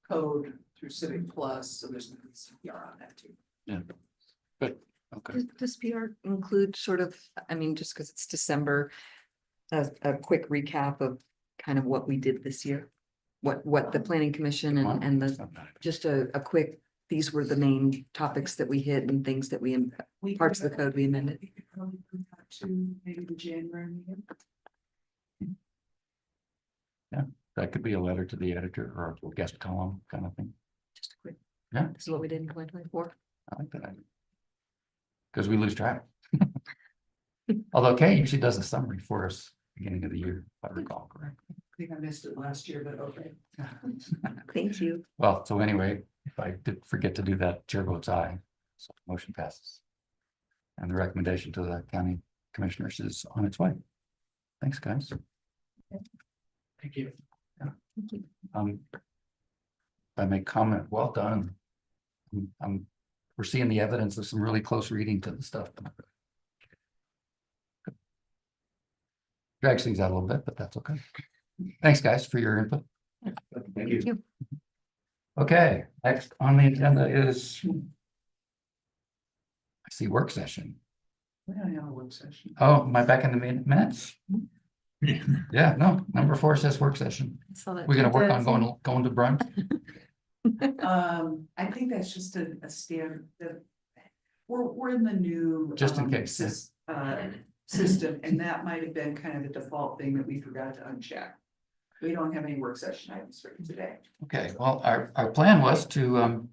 code through Civic Plus, so there's gonna be some PR on that too. Yeah, but okay. Does PR include sort of, I mean, just because it's December, a quick recap of kind of what we did this year? What the planning commission and the, just a quick, these were the main topics that we hit and things that we, parts of the code we amended. We could probably put that to maybe the January meeting. Yeah, that could be a letter to the editor or a guest column kind of thing. Just a quick. Yeah. This is what we did in 2024. I like that idea. Because we lose track. Although Kay usually does a summary for us beginning of the year, if I recall correctly. I think I missed it last year, but okay. Thank you. Well, so anyway, if I did forget to do that, chair votes aye. So motion passes. And the recommendation to the county commissioners is on its way. Thanks, guys. Thank you. If I make comment, well done. We're seeing the evidence of some really close reading to the stuff. Drags things out a little bit, but that's okay. Thanks, guys, for your input. Thank you. Okay, next on the agenda is I see work session. We don't have a work session. Oh, am I back in the minutes? Yeah, no, number 4 says work session. We're gonna work on going to brunch. I think that's just a standard that we're in the new. Just in case, System, and that might have been kind of the default thing that we forgot to uncheck. We don't have any work session items for today. Okay, well, our plan was to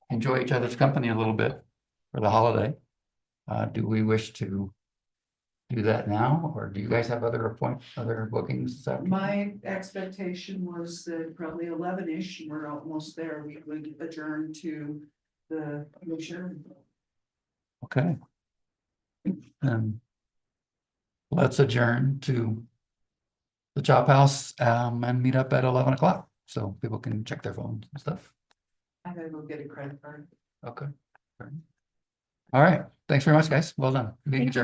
enjoy each other's company a little bit for the holiday. Do we wish to do that now, or do you guys have other bookings this afternoon? My expectation was that probably 11-ish, and we're almost there. We would adjourn to the commissioner. Okay. Let's adjourn to the Chop House and meet up at 11 o'clock so people can check their phones and stuff. I gotta go get a credit card. Okay. All right. Thanks very much, guys. Well done. Meeting adjourned.